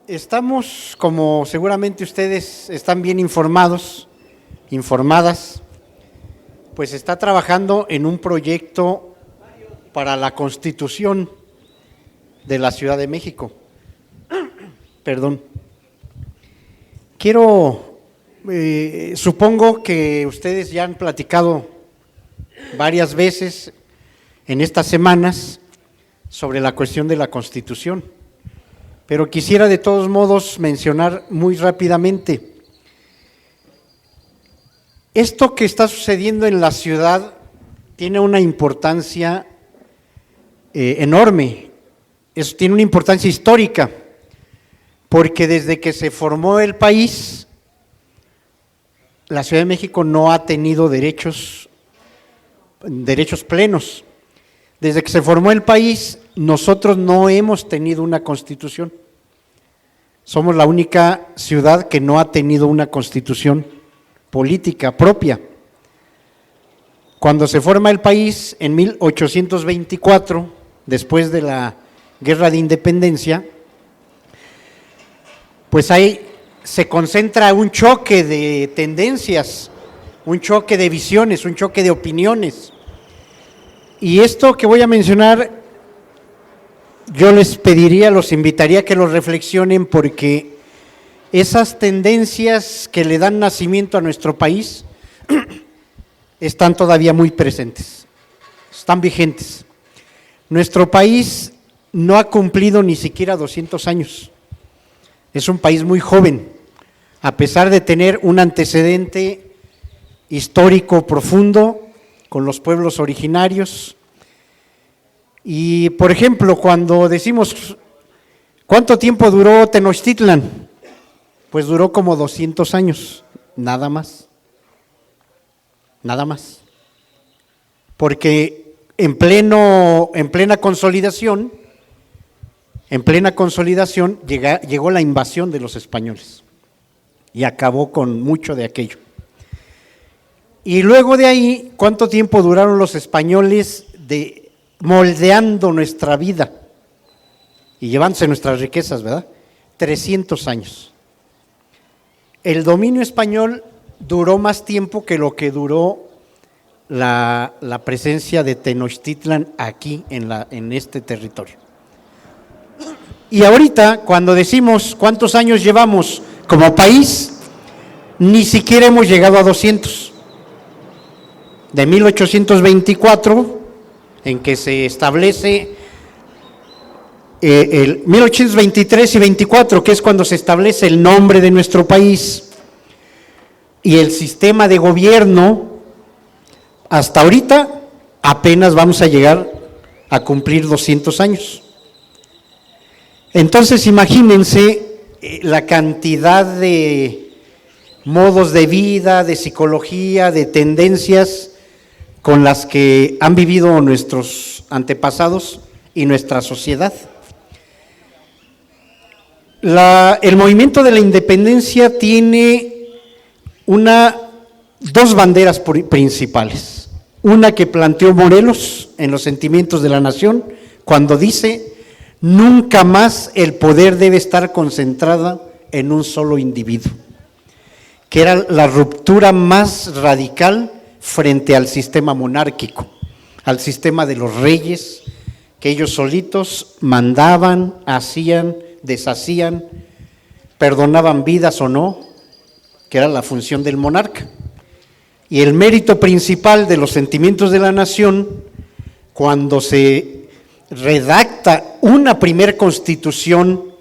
Estamos, como seguramente ustedes están bien informadas, pues está trabajando en un proyecto para la Constitución de la Ciudad de México. Perdón. Supongo que ustedes ya han platicado varias veces en estas semanas sobre la cuestión de la Constitución, pero quisiera de todos modos mencionar muy rápidamente. Esto que está sucediendo en la ciudad tiene una importancia enorme, tiene una importancia histórica, porque desde que se formó el país, la Ciudad de México no ha tenido derechos plenos. Desde que se formó el país, nosotros no hemos tenido una constitución. Somos la única ciudad que no ha tenido una constitución política propia. Cuando se forma el país en 1824, después de la Guerra de Independencia, pues ahí se concentra un choque de tendencias, un choque de visiones, un choque de opiniones. Y esto que voy a mencionar, yo les pediría, los invitaría a que lo reflexionen, porque esas tendencias que le dan nacimiento a nuestro país están todavía muy presentes, están vigentes. Nuestro país no ha cumplido ni siquiera 200 años, es un país muy joven, a pesar de tener un antecedente histórico profundo con los pueblos originarios. Y, por ejemplo, cuando decimos, ¿cuánto tiempo duró Tenochtitlan? Pues duró como 200 años, nada más, porque en plena consolidación llegó la invasión de los españoles y acabó con mucho de aquello. Y luego de ahí, ¿cuánto tiempo duraron los españoles moldeando nuestra vida y llevándose nuestras riquezas, ¿verdad? 300 años. El dominio español duró más tiempo que lo que duró la presencia de Tenochtitlan aquí en este territorio. Y ahorita, cuando decimos cuántos años llevamos como país, ni siquiera hemos llegado a 200. De 1824, en que se establece el 1823 y 24, que es cuando se establece el nombre de nuestro país y el sistema de gobierno, hasta ahorita apenas vamos a llegar a cumplir 200 años. Entonces imagínense la cantidad de modos de vida, de psicología, de tendencias con las que han vivido nuestros antepasados y nuestra sociedad. El movimiento de la independencia tiene dos banderas principales. Una que planteó Morelos en Los Sentimientos de la Nación, cuando dice: nunca más el poder debe estar concentrado en un solo individuo, que era la ruptura más radical frente al sistema monárquico, al sistema de los reyes, que ellos solitos mandaban, hacían, deshacían, perdonaban vidas o no, que era la función del monarca. Y el mérito principal de Los Sentimientos de la Nación, cuando se redacta una primer constitución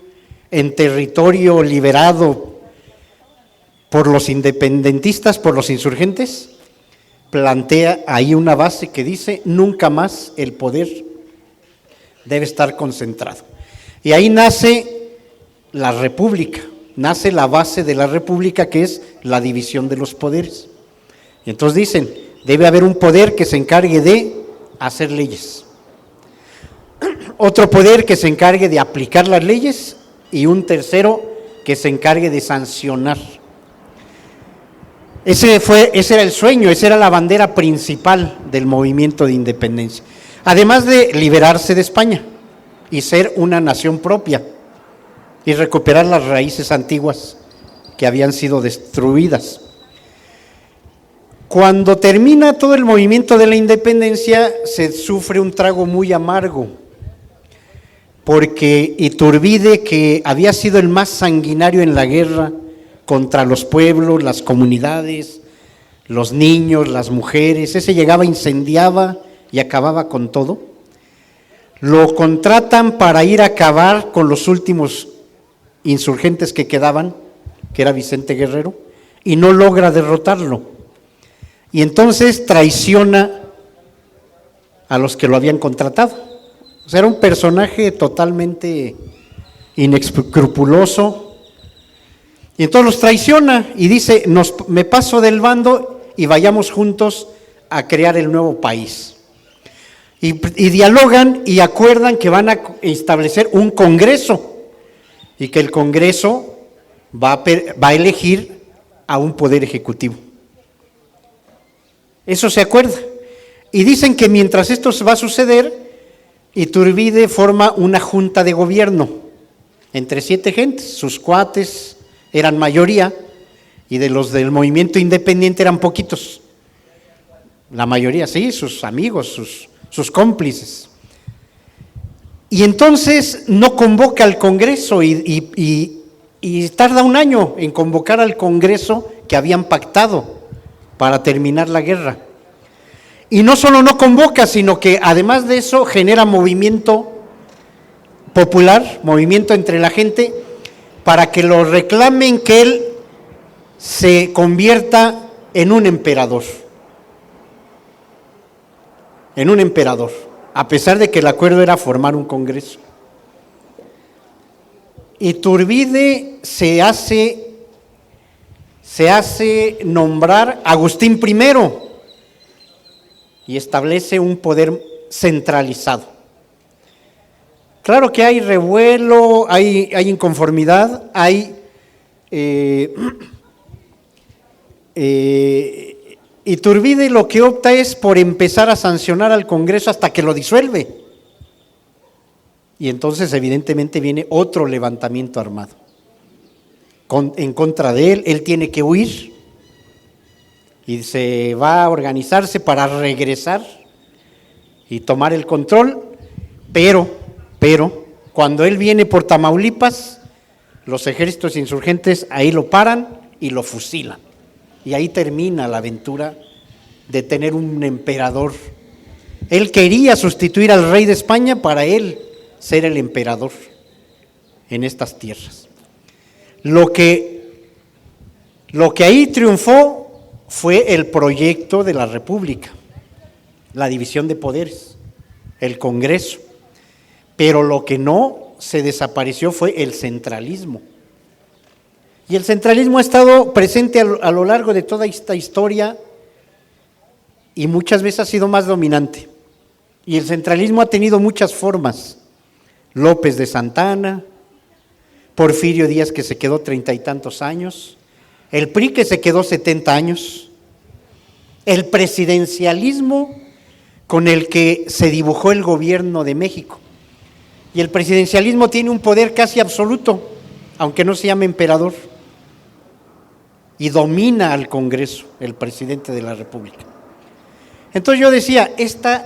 en territorio liberado por los independentistas, por los insurgentes, plantea ahí una base que dice: nunca más el poder debe estar concentrado. Y ahí nace la república, nace la base de la república, que es la división de los poderes. Y entonces dicen: debe haber un poder que se encargue de hacer leyes, otro poder que se encargue de aplicar las leyes y un tercero que se encargue de sancionar. Ese era el sueño, esa era la bandera principal del movimiento de independencia, además de liberarse de España y ser una nación propia. y recuperar las raíces antiguas que habían sido destruidas. Cuando termina todo el movimiento de la independencia, se sufre un trago muy amargo, porque Iturbide, que había sido el más sanguinario en la guerra contra los pueblos, las comunidades, los niños, las mujeres, ese llegaba, incendiaba y acababa con todo, lo contratan para ir a acabar con los últimos insurgentes que quedaban, que era Vicente Guerrero, y no logra derrotarlo. Y entonces traiciona a los que lo habían contratado. O sea, era un personaje totalmente inescrupuloso. Y entonces los traiciona y dice, me paso del bando y vayamos juntos a crear el nuevo país. Y dialogan y acuerdan que van a establecer un congreso y que el congreso va a elegir a un poder ejecutivo. Eso se acuerda. Y dicen que mientras esto va a suceder, Iturbide forma una junta de gobierno entre 7 gentes, sus cuates eran mayoría y de los del movimiento independiente eran poquitos. La mayoría, sí, sus amigos, sus cómplices. Y entonces no convoca al Congreso y tarda un año en convocar al Congreso que habían pactado para terminar la guerra. Y no solo no convoca, sino que además de eso genera movimiento popular, movimiento entre la gente, para que lo reclamen que él se convierta en un emperador. En un emperador, a pesar de que el acuerdo era formar un congreso. Iturbide se hace nombrar Agustín I y establece un poder centralizado. Claro que hay revuelo, hay inconformidad, Iturbide lo que opta es por empezar a sancionar al Congreso hasta que lo disuelve. Y entonces evidentemente viene otro levantamiento armado en contra de él. Él tiene que huir y se va a organizarse para regresar y tomar el control, pero cuando él viene por Tamaulipas, los ejércitos insurgentes ahí lo paran y lo fusilan. Y ahí termina la aventura de tener un emperador. Él quería sustituir al rey de España para él ser el emperador en estas tierras. Lo que ahí triunfó fue el proyecto de la República, la división de poderes, el Congreso. Pero lo que no se desapareció fue el centralismo. Y el centralismo ha estado presente a lo largo de toda esta historia y muchas veces ha sido más dominante. Y el centralismo ha tenido muchas formas. López de Santana, Porfirio Díaz, que se quedó 30 y tantos años, el PRI, que se quedó 70 años, el presidencialismo con el que se dibujó el gobierno de México. Y el presidencialismo tiene un poder casi absoluto, aunque no se llame emperador, y domina al Congreso, el presidente de la República. Entonces yo decía, estas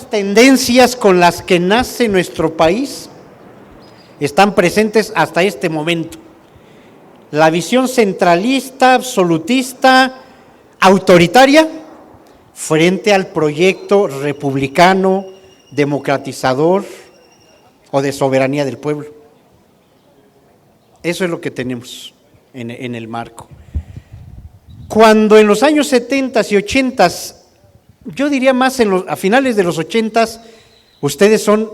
tendencias con las que nace nuestro país están presentes hasta este momento. La visión centralista, absolutista, autoritaria, frente al proyecto republicano, democratizador o de soberanía del pueblo. Eso es lo que tenemos en el marco. Cuando en los años 70 y 80, yo diría más a finales de los 80, ustedes son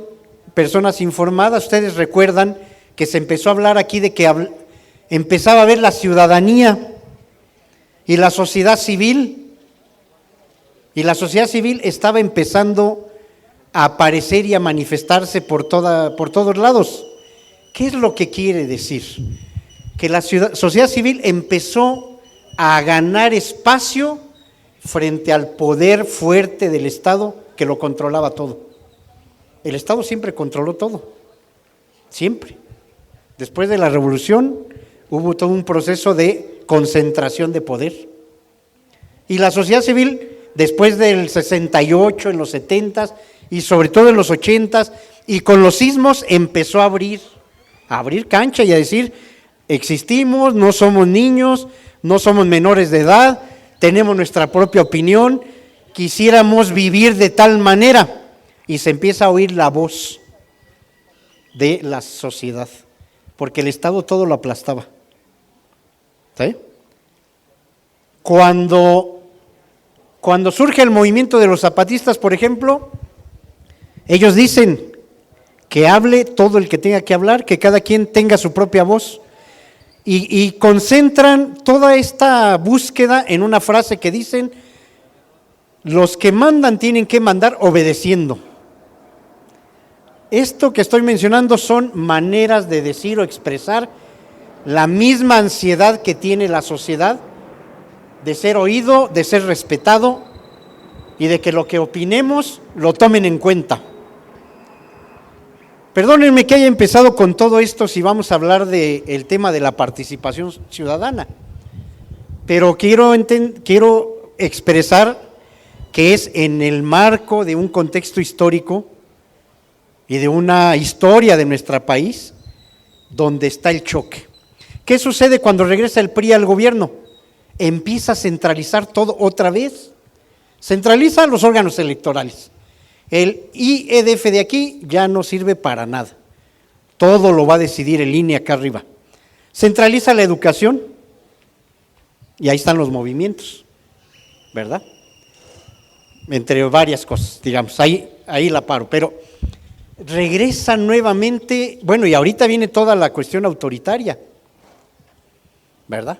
personas informadas, ustedes recuerdan que se empezó a hablar aquí de que empezaba a ver la ciudadanía y la sociedad civil, y la sociedad civil estaba empezando a aparecer y a manifestarse por todos lados. ¿Qué es lo que quiere decir? Que la sociedad civil empezó a ganar espacio frente al poder fuerte del Estado que lo controlaba todo. El Estado siempre controló todo. siempre. Después de la revolución hubo todo un proceso de concentración de poder. Y la sociedad civil, después del 68, en los 70 y sobre todo en los 80 y con los sismos, empezó a abrir cancha y a decir, existimos, no somos niños, no somos menores de edad, tenemos nuestra propia opinión, quisiéramos vivir de tal manera, y se empieza a oír la voz de la sociedad, porque el Estado todo lo aplastaba. ¿Sí? Cuando surge el movimiento de los zapatistas, por ejemplo, ellos dicen que hable todo el que tenga que hablar, que cada quien tenga su propia voz, y concentran toda esta búsqueda en una frase que dicen: los que mandan tienen que mandar obedeciendo. Esto que estoy mencionando son maneras de decir o expresar la misma ansiedad que tiene la sociedad de ser oído, de ser respetado y de que lo que opinemos lo tomen en cuenta. Perdónenme que haya empezado con todo esto si vamos a hablar del tema de la participación ciudadana, pero quiero expresar que es en el marco de un contexto histórico y de una historia de nuestro país donde está el choque. ¿Qué sucede cuando regresa el PRI al gobierno? Empieza a centralizar todo otra vez, centraliza los órganos electorales. El IEDF de aquí ya no sirve para nada, todo lo va a decidir el INE acá arriba. Centraliza la educación y ahí están los movimientos, ¿verdad? Entre varias cosas, digamos, ahí la paro, pero regresa nuevamente, bueno, y ahorita viene toda la cuestión autoritaria, ¿verdad?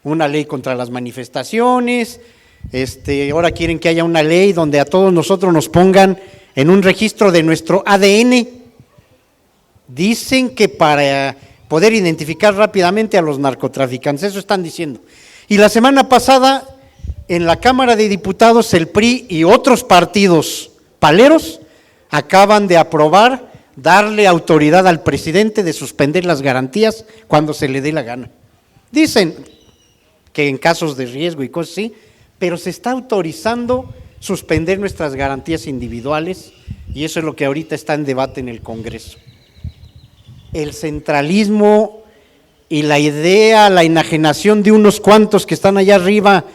Una ley contra las manifestaciones, ahora quieren que haya una ley donde a todos nosotros nos pongan en un registro de nuestro ADN. Dicen que para poder identificar rápidamente a los narcotraficantes, eso están diciendo. Y la semana pasada, en la Cámara de Diputados, el PRI y otros partidos paleros acaban de aprobar darle autoridad al presidente de suspender las garantías cuando se le dé la gana. Dicen que en casos de riesgo y cosas así, pero se está autorizando suspender nuestras garantías individuales y eso es lo que ahorita está en debate en el Congreso. El centralismo y la idea, la enajenación de unos cuantos que están allá arriba,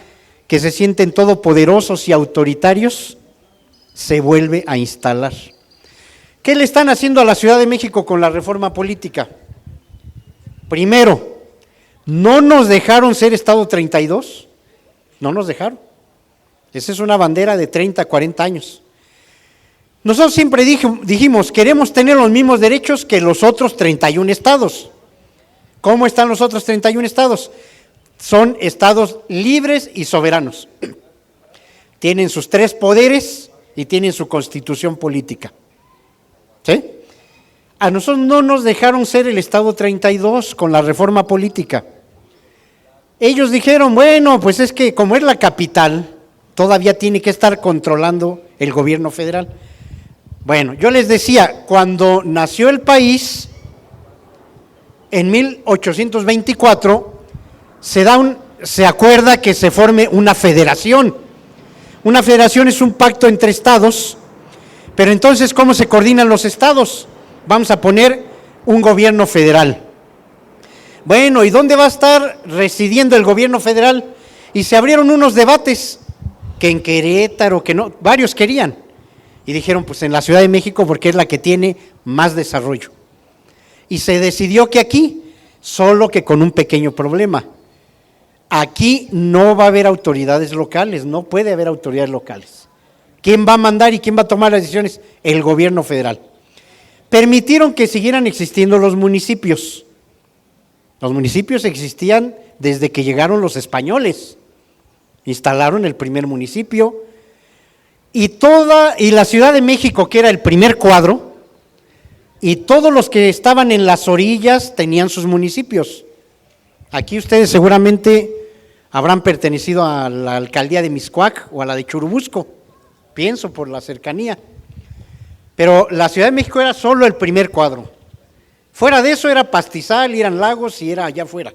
que se sienten todopoderosos y autoritarios, se vuelve a instalar. ¿Qué le están haciendo a la Ciudad de México con la reforma política? Primero, no nos dejaron ser Estado 32, no nos dejaron. Esa es una bandera de 30, 40 años. Nosotros siempre dijimos, queremos tener los mismos derechos que los otros 31 estados. ¿Cómo están los otros 31 estados? Son estados libres y soberanos. Tienen sus 3 poderes y tienen su constitución política. ¿Sí? A nosotros no nos dejaron ser el Estado 32 con la reforma política. Ellos dijeron, bueno, pues es que como es la capital, todavía tiene que estar controlando el gobierno federal. Bueno, yo les decía, cuando nació el país, en 1824, se acuerda que se forme una federación. Una federación es un pacto entre estados, pero entonces, ¿cómo se coordinan los estados? Vamos a poner un gobierno federal. Bueno, ¿y dónde va a estar residiendo el gobierno federal? Y se abrieron unos debates, que en Querétaro, que no, varios querían. Y dijeron, pues en la Ciudad de México, porque es la que tiene más desarrollo. Y se decidió que aquí, solo que con un pequeño problema. Aquí no va a haber autoridades locales, no puede haber autoridades locales. ¿Quién va a mandar y quién va a tomar las decisiones? El gobierno federal. Permitieron que siguieran existiendo los municipios. Los municipios existían desde que llegaron los españoles. Instalaron el primer municipio y la Ciudad de México, que era el primer cuadro, y todos los que estaban en las orillas tenían sus municipios. Aquí ustedes seguramente habrán pertenecido a la alcaldía de Mixcoac o a la de Churubusco, pienso por la cercanía. Pero la Ciudad de México era solo el primer cuadro. Fuera de eso era pastizal, y eran lagos y era allá afuera.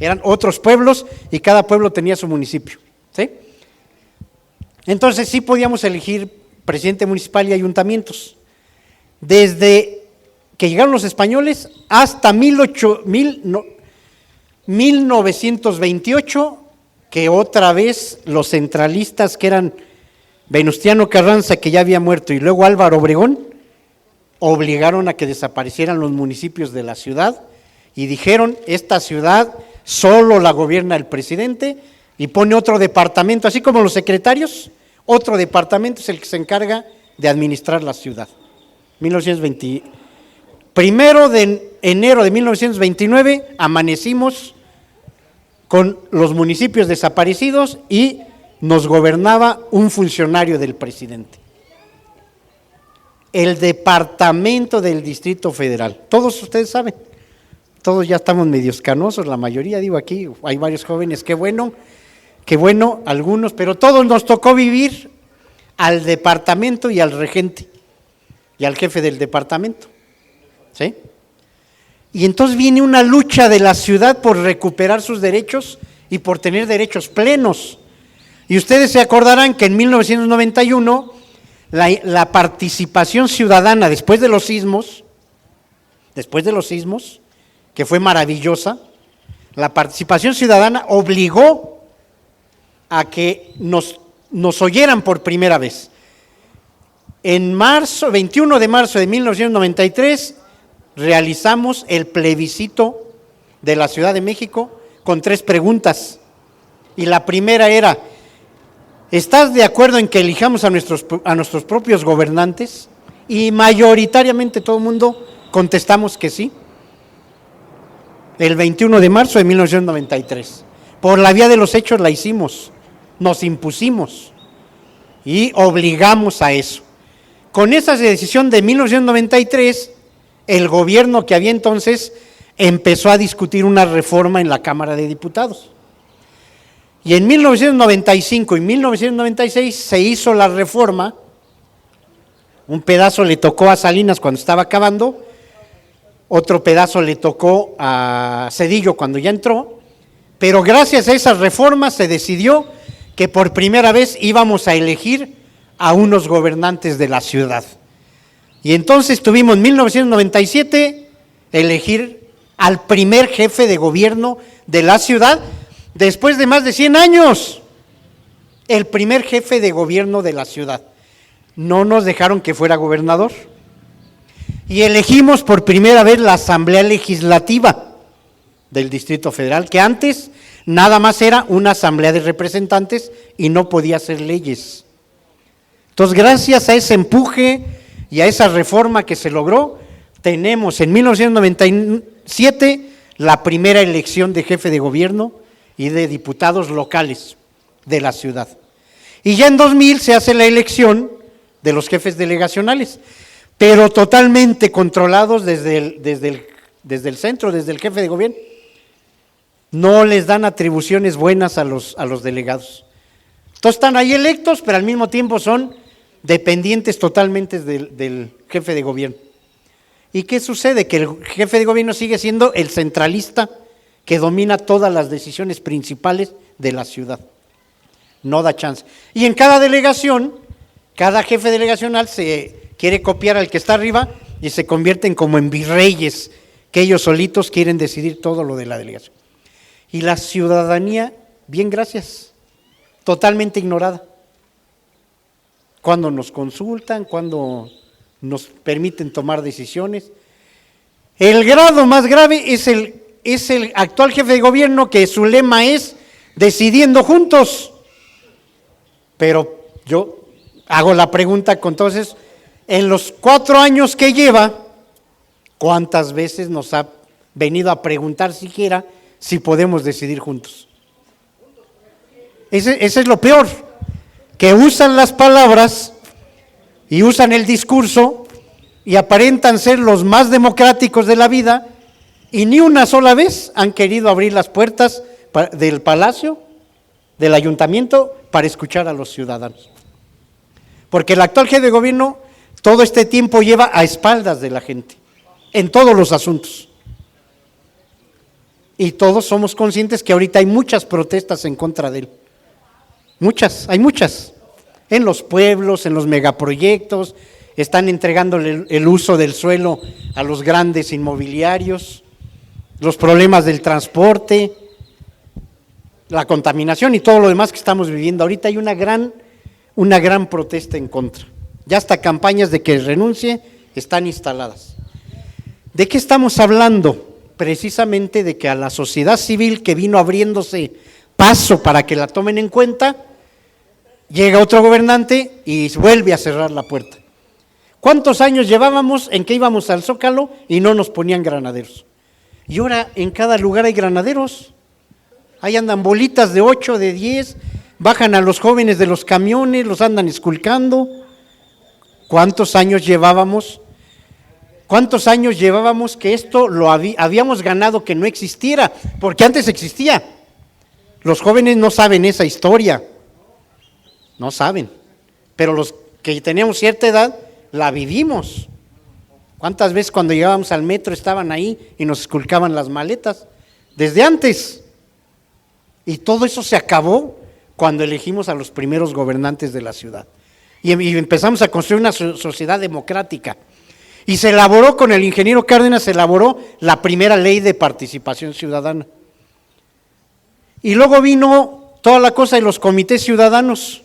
Eran otros pueblos y cada pueblo tenía su municipio, ¿sí? Entonces sí podíamos elegir presidente municipal y ayuntamientos. Desde que llegaron los españoles hasta 1928, que otra vez los centralistas, que eran Venustiano Carranza, que ya había muerto, y luego Álvaro Obregón, obligaron a que desaparecieran los municipios de la ciudad y dijeron: esta ciudad solo la gobierna el presidente, y pone otro departamento, así como los secretarios, otro departamento es el que se encarga de administrar la ciudad. 1 de enero de 1929 amanecimos con los municipios desaparecidos y nos gobernaba un funcionario del presidente. El departamento del Distrito Federal, todos ustedes saben, todos ya estamos medios canosos, la mayoría, digo, aquí hay varios jóvenes, qué bueno, algunos, pero todos nos tocó vivir al departamento y al regente y al jefe del departamento, ¿sí? Y entonces viene una lucha de la ciudad por recuperar sus derechos y por tener derechos plenos. Y ustedes se acordarán que en 1991 la participación ciudadana después de los sismos, que fue maravillosa, la participación ciudadana obligó a que nos oyeran por primera vez. En 21 de marzo de 1993, realizamos el plebiscito de la Ciudad de México con 3 preguntas. Y la primera era: ¿estás de acuerdo en que elijamos a nuestros propios gobernantes? Y mayoritariamente todo el mundo contestamos que sí. El 21 de marzo de 1993. Por la vía de los hechos la hicimos, nos impusimos y obligamos a eso. Con esa decisión de 1993, el gobierno que había entonces empezó a discutir una reforma en la Cámara de Diputados. Y en 1995 y 1996 se hizo la reforma. Un pedazo le tocó a Salinas cuando estaba acabando, otro pedazo le tocó a Zedillo cuando ya entró, pero gracias a esa reforma se decidió que por primera vez íbamos a elegir a unos gobernantes de la ciudad. Y entonces tuvimos en 1997 elegir al primer jefe de gobierno de la ciudad, después de más de 100 años, el primer jefe de gobierno de la ciudad. No nos dejaron que fuera gobernador. Y elegimos por primera vez la Asamblea Legislativa del Distrito Federal, que antes nada más era una asamblea de representantes y no podía hacer leyes. Entonces, gracias a ese empuje y a esa reforma que se logró, tenemos en 1997 la primera elección de jefe de gobierno y de diputados locales de la ciudad. Y ya en 2000 se hace la elección de los jefes delegacionales, pero totalmente controlados desde el centro, desde el jefe de gobierno. No les dan atribuciones buenas a los delegados. Entonces están ahí electos, pero al mismo tiempo son dependientes totalmente del jefe de gobierno. ¿Y qué sucede? Que el jefe de gobierno sigue siendo el centralista que domina todas las decisiones principales de la ciudad. No da chance. Y en cada delegación, cada jefe delegacional se quiere copiar al que está arriba y se convierten como en virreyes, que ellos solitos quieren decidir todo lo de la delegación. Y la ciudadanía, bien, gracias, totalmente ignorada. Cuando nos consultan, cuando nos permiten tomar decisiones. El grado más grave es el actual jefe de gobierno, que su lema es decidiendo juntos. Pero yo hago la pregunta, entonces, en los 4 años que lleva, ¿cuántas veces nos ha venido a preguntar siquiera si podemos decidir juntos? Ese es lo peor, que usan las palabras y usan el discurso y aparentan ser los más democráticos de la vida, y ni una sola vez han querido abrir las puertas del palacio, del ayuntamiento, para escuchar a los ciudadanos. Porque el actual jefe de gobierno todo este tiempo lleva a espaldas de la gente. en todos los asuntos. Y todos somos conscientes que ahorita hay muchas protestas en contra de él. Hay muchas. En los pueblos, en los megaproyectos, están entregándole el uso del suelo a los grandes inmobiliarios, los problemas del transporte, la contaminación y todo lo demás que estamos viviendo. Ahorita hay una gran protesta en contra. Ya hasta campañas de que renuncie están instaladas. ¿De qué estamos hablando? Precisamente de que a la sociedad civil que vino abriéndose paso para que la tomen en cuenta, llega otro gobernante y vuelve a cerrar la puerta. ¿Cuántos años llevábamos en que íbamos al Zócalo y no nos ponían granaderos? Y ahora en cada lugar hay granaderos. Ahí andan bolitas de 8, de 10, bajan a los jóvenes de los camiones, los andan esculcando. ¿Cuántos años llevábamos? ¿Cuántos años llevábamos que esto lo habíamos ganado que no existiera? Porque antes existía. Los jóvenes no saben esa historia, no saben, pero los que teníamos cierta edad la vivimos. ¿Cuántas veces cuando llegábamos al metro estaban ahí y nos esculcaban las maletas? Desde antes. Y todo eso se acabó cuando elegimos a los primeros gobernantes de la ciudad. Y empezamos a construir una sociedad democrática. Y se elaboró, con el ingeniero Cárdenas, se elaboró la primera ley de participación ciudadana. Y luego vino toda la cosa de los comités ciudadanos,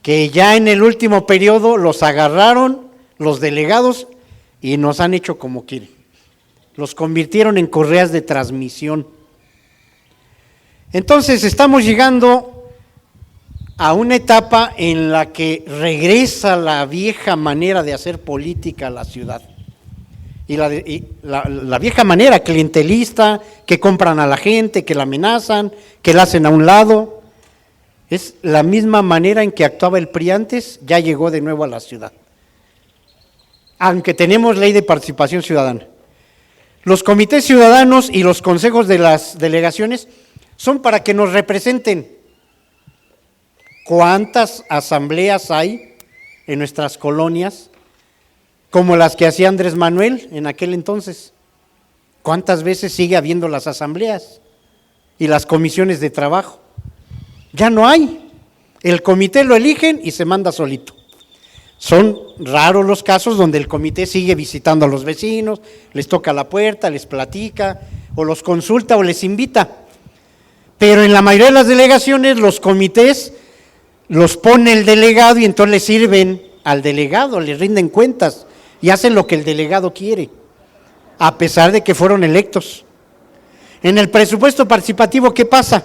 que ya en el último periodo los agarraron los delegados y nos han hecho como quieren. Los convirtieron en correas de transmisión. Entonces estamos llegando a una etapa en la que regresa la vieja manera de hacer política a la ciudad. Y la vieja manera clientelista, que compran a la gente, que la amenazan, que la hacen a un lado. Es la misma manera en que actuaba el PRI antes, ya llegó de nuevo a la ciudad. Aunque tenemos ley de participación ciudadana. Los comités ciudadanos y los consejos de las delegaciones son para que nos representen. ¿Cuántas asambleas hay en nuestras colonias como las que hacía Andrés Manuel en aquel entonces? ¿Cuántas veces sigue habiendo las asambleas y las comisiones de trabajo? Ya no hay. El comité lo eligen y se manda solito. Son raros los casos donde el comité sigue visitando a los vecinos, les toca la puerta, les platica, o los consulta o les invita. Pero en la mayoría de las delegaciones los comités los pone el delegado y entonces le sirven al delegado, le rinden cuentas y hacen lo que el delegado quiere, a pesar de que fueron electos. En el presupuesto participativo, ¿qué pasa?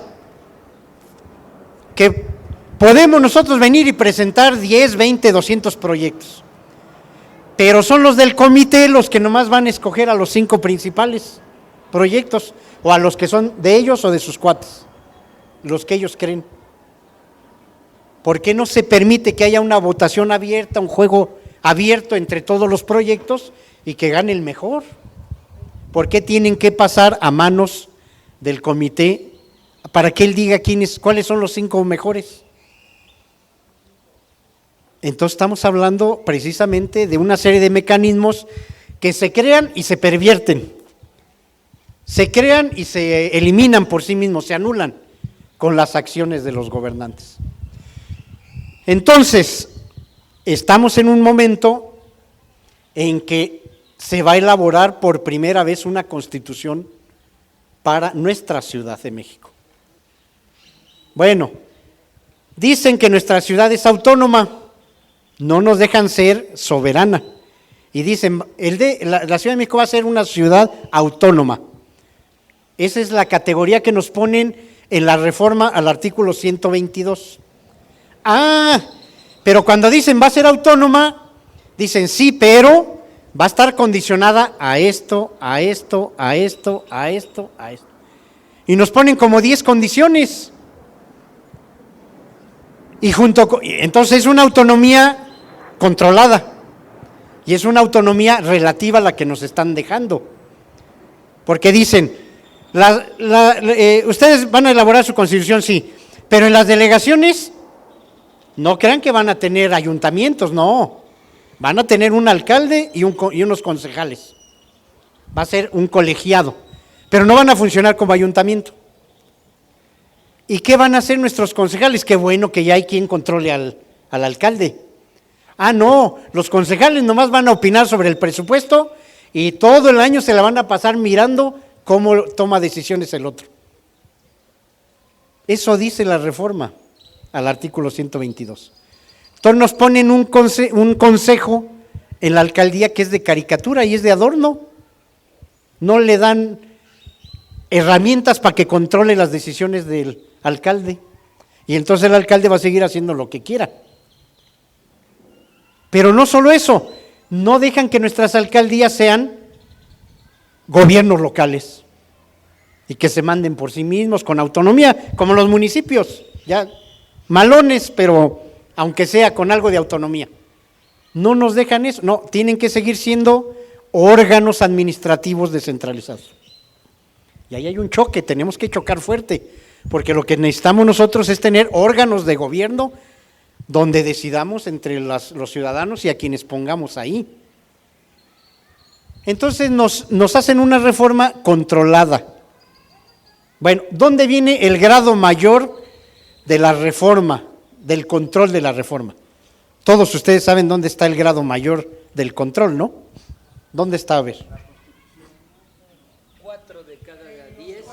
Que podemos nosotros venir y presentar 10, 20, 200 proyectos, pero son los del comité los que nomás van a escoger a los 5 principales proyectos, o a los que son de ellos o de sus cuates, los que ellos creen. ¿Por qué no se permite que haya una votación abierta, un juego abierto entre todos los proyectos y que gane el mejor? ¿Por qué tienen que pasar a manos del comité para que él diga cuáles son los 5 mejores? Entonces estamos hablando precisamente de una serie de mecanismos que se crean y se pervierten. Se crean y se eliminan por sí mismos, se anulan con las acciones de los gobernantes. Entonces, estamos en un momento en que se va a elaborar por primera vez una constitución para nuestra Ciudad de México. Bueno, dicen que nuestra ciudad es autónoma, no nos dejan ser soberana. Y dicen, la Ciudad de México va a ser una ciudad autónoma. Esa es la categoría que nos ponen en la reforma al artículo 122. Pero cuando dicen va a ser autónoma, dicen sí, pero va a estar condicionada a esto, a esto, a esto, a esto, a esto. Y nos ponen como 10 condiciones. Y entonces es una autonomía controlada y es una autonomía relativa a la que nos están dejando. Porque dicen, ustedes van a elaborar su constitución, sí, pero en las delegaciones no crean que van a tener ayuntamientos, no. Van a tener un alcalde y unos concejales. Va a ser un colegiado, pero no van a funcionar como ayuntamiento. ¿Y qué van a hacer nuestros concejales? Qué bueno que ya hay quien controle al alcalde. Ah, no, los concejales nomás van a opinar sobre el presupuesto y todo el año se la van a pasar mirando cómo toma decisiones el otro. Eso dice la reforma al artículo 122. Entonces nos ponen un consejo en la alcaldía que es de caricatura y es de adorno. No le dan herramientas para que controle las decisiones del alcalde. Y entonces el alcalde va a seguir haciendo lo que quiera. Pero no solo eso, no dejan que nuestras alcaldías sean gobiernos locales y que se manden por sí mismos con autonomía, como los municipios, ya malones, pero aunque sea con algo de autonomía. No nos dejan eso, no, tienen que seguir siendo órganos administrativos descentralizados. Y ahí hay un choque, tenemos que chocar fuerte, porque lo que necesitamos nosotros es tener órganos de gobierno donde decidamos entre los ciudadanos y a quienes pongamos ahí. Entonces nos hacen una reforma controlada. Bueno, ¿dónde viene el grado mayor de la reforma, del control de la reforma? Todos ustedes saben dónde está el grado mayor del control, ¿no? ¿Dónde está? A ver. 4 de cada 10.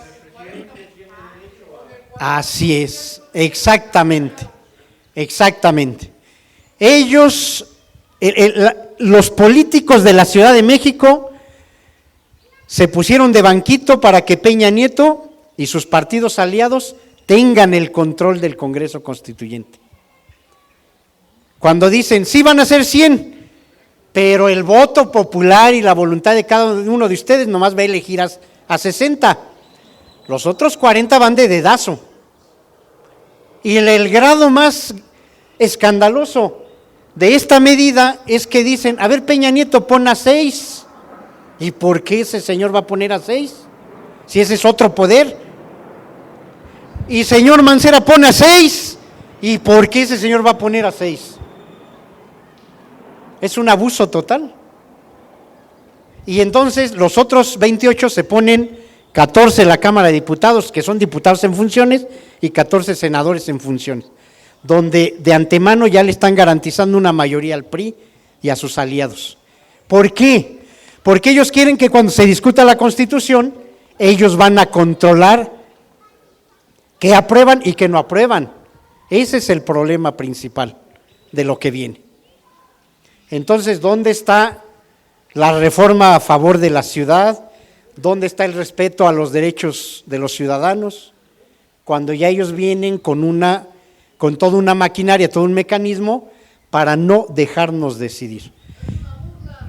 Así es, exactamente. Exactamente. Ellos, los políticos de la Ciudad de México se pusieron de banquito para que Peña Nieto y sus partidos aliados tengan el control del Congreso Constituyente. Cuando dicen, sí van a ser 100, pero el voto popular y la voluntad de cada uno de ustedes nomás va a elegir a 60. Los otros 40 van de dedazo. Y el grado más escandaloso de esta medida es que dicen, a ver, Peña Nieto, pon a 6. ¿Y por qué ese señor va a poner a 6? Si ese es otro poder. Y señor Mancera, pon a 6. ¿Y por qué ese señor va a poner a 6? Es un abuso total. Y entonces los otros 28 se ponen 14 en la Cámara de Diputados, que son diputados en funciones, y 14 senadores en funciones, donde de antemano ya le están garantizando una mayoría al PRI y a sus aliados. ¿Por qué? Porque ellos quieren que cuando se discuta la Constitución, ellos van a controlar qué aprueban y qué no aprueban. Ese es el problema principal de lo que viene. Entonces, ¿dónde está la reforma a favor de la ciudad? ¿Dónde está el respeto a los derechos de los ciudadanos? Cuando ya ellos vienen con toda una maquinaria, todo un mecanismo para no dejarnos decidir.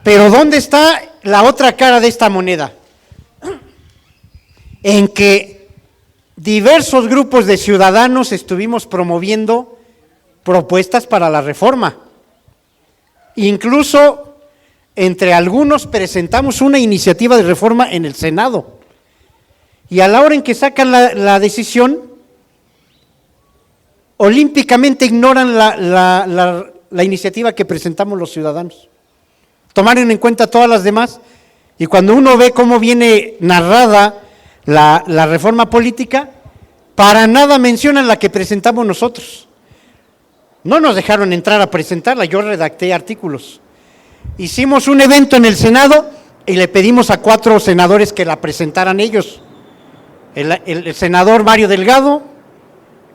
Pero ¿dónde está la otra cara de esta moneda? En que diversos grupos de ciudadanos estuvimos promoviendo propuestas para la reforma. Incluso entre algunos presentamos una iniciativa de reforma en el Senado. Y a la hora en que sacan la decisión, olímpicamente ignoran la iniciativa que presentamos los ciudadanos. Tomaron en cuenta todas las demás, y cuando uno ve cómo viene narrada la reforma política, para nada mencionan la que presentamos nosotros. No nos dejaron entrar a presentarla, yo redacté artículos. Hicimos un evento en el Senado y le pedimos a 4 senadores que la presentaran ellos. El senador Mario Delgado,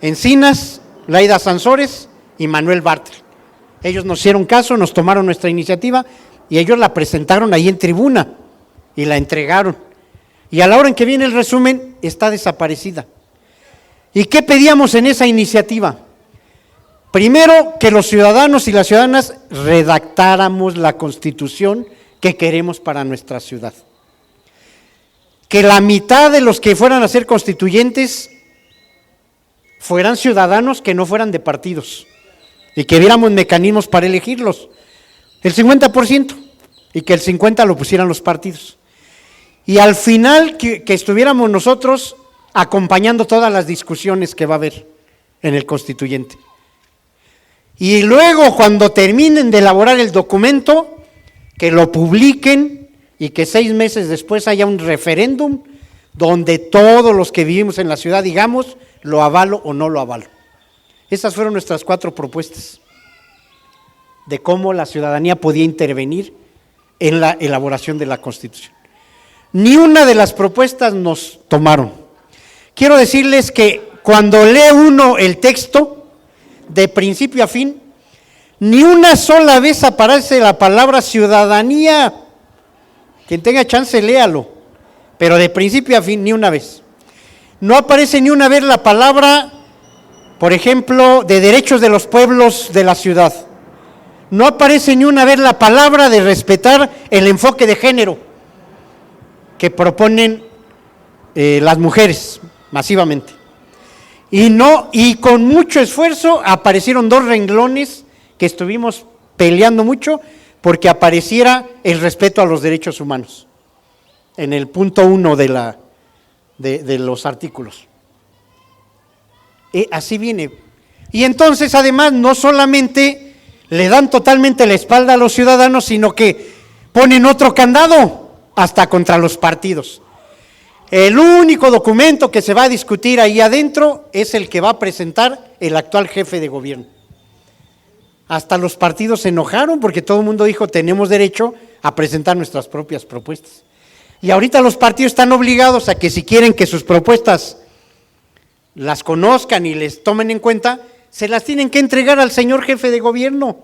Encinas, Laida Sansores y Manuel Bartlett. Ellos nos hicieron caso, nos tomaron nuestra iniciativa y ellos la presentaron ahí en tribuna y la entregaron. Y a la hora en que viene el resumen, está desaparecida. ¿Y qué pedíamos en esa iniciativa? Primero, que los ciudadanos y las ciudadanas redactáramos la Constitución que queremos para nuestra ciudad. Que la mitad de los que fueran a ser constituyentes fueran ciudadanos que no fueran de partidos y que viéramos mecanismos para elegirlos. El 50% y que el 50% lo pusieran los partidos. Y al final que estuviéramos nosotros acompañando todas las discusiones que va a haber en el constituyente. Y luego, cuando terminen de elaborar el documento, que lo publiquen y que 6 meses después haya un referéndum donde todos los que vivimos en la ciudad digamos, lo avalo o no lo avalo. Esas fueron nuestras 4 propuestas de cómo la ciudadanía podía intervenir en la elaboración de la Constitución. Ni una de las propuestas nos tomaron. Quiero decirles que cuando lee uno el texto, de principio a fin, ni una sola vez aparece la palabra ciudadanía. Quien tenga chance, léalo, pero de principio a fin, ni una vez. No aparece ni una vez la palabra, por ejemplo, de derechos de los pueblos de la ciudad. No aparece ni una vez la palabra de respetar el enfoque de género que proponen las mujeres masivamente. Y con mucho esfuerzo aparecieron 2 renglones que estuvimos peleando mucho porque apareciera el respeto a los derechos humanos en el punto 1 de los artículos. Así viene. Y entonces, además, no solamente le dan totalmente la espalda a los ciudadanos, sino que ponen otro candado hasta contra los partidos. El único documento que se va a discutir ahí adentro es el que va a presentar el actual jefe de gobierno. Hasta los partidos se enojaron porque todo el mundo dijo tenemos derecho a presentar nuestras propias propuestas. Y ahorita los partidos están obligados a que si quieren que sus propuestas las conozcan y les tomen en cuenta, se las tienen que entregar al señor jefe de gobierno.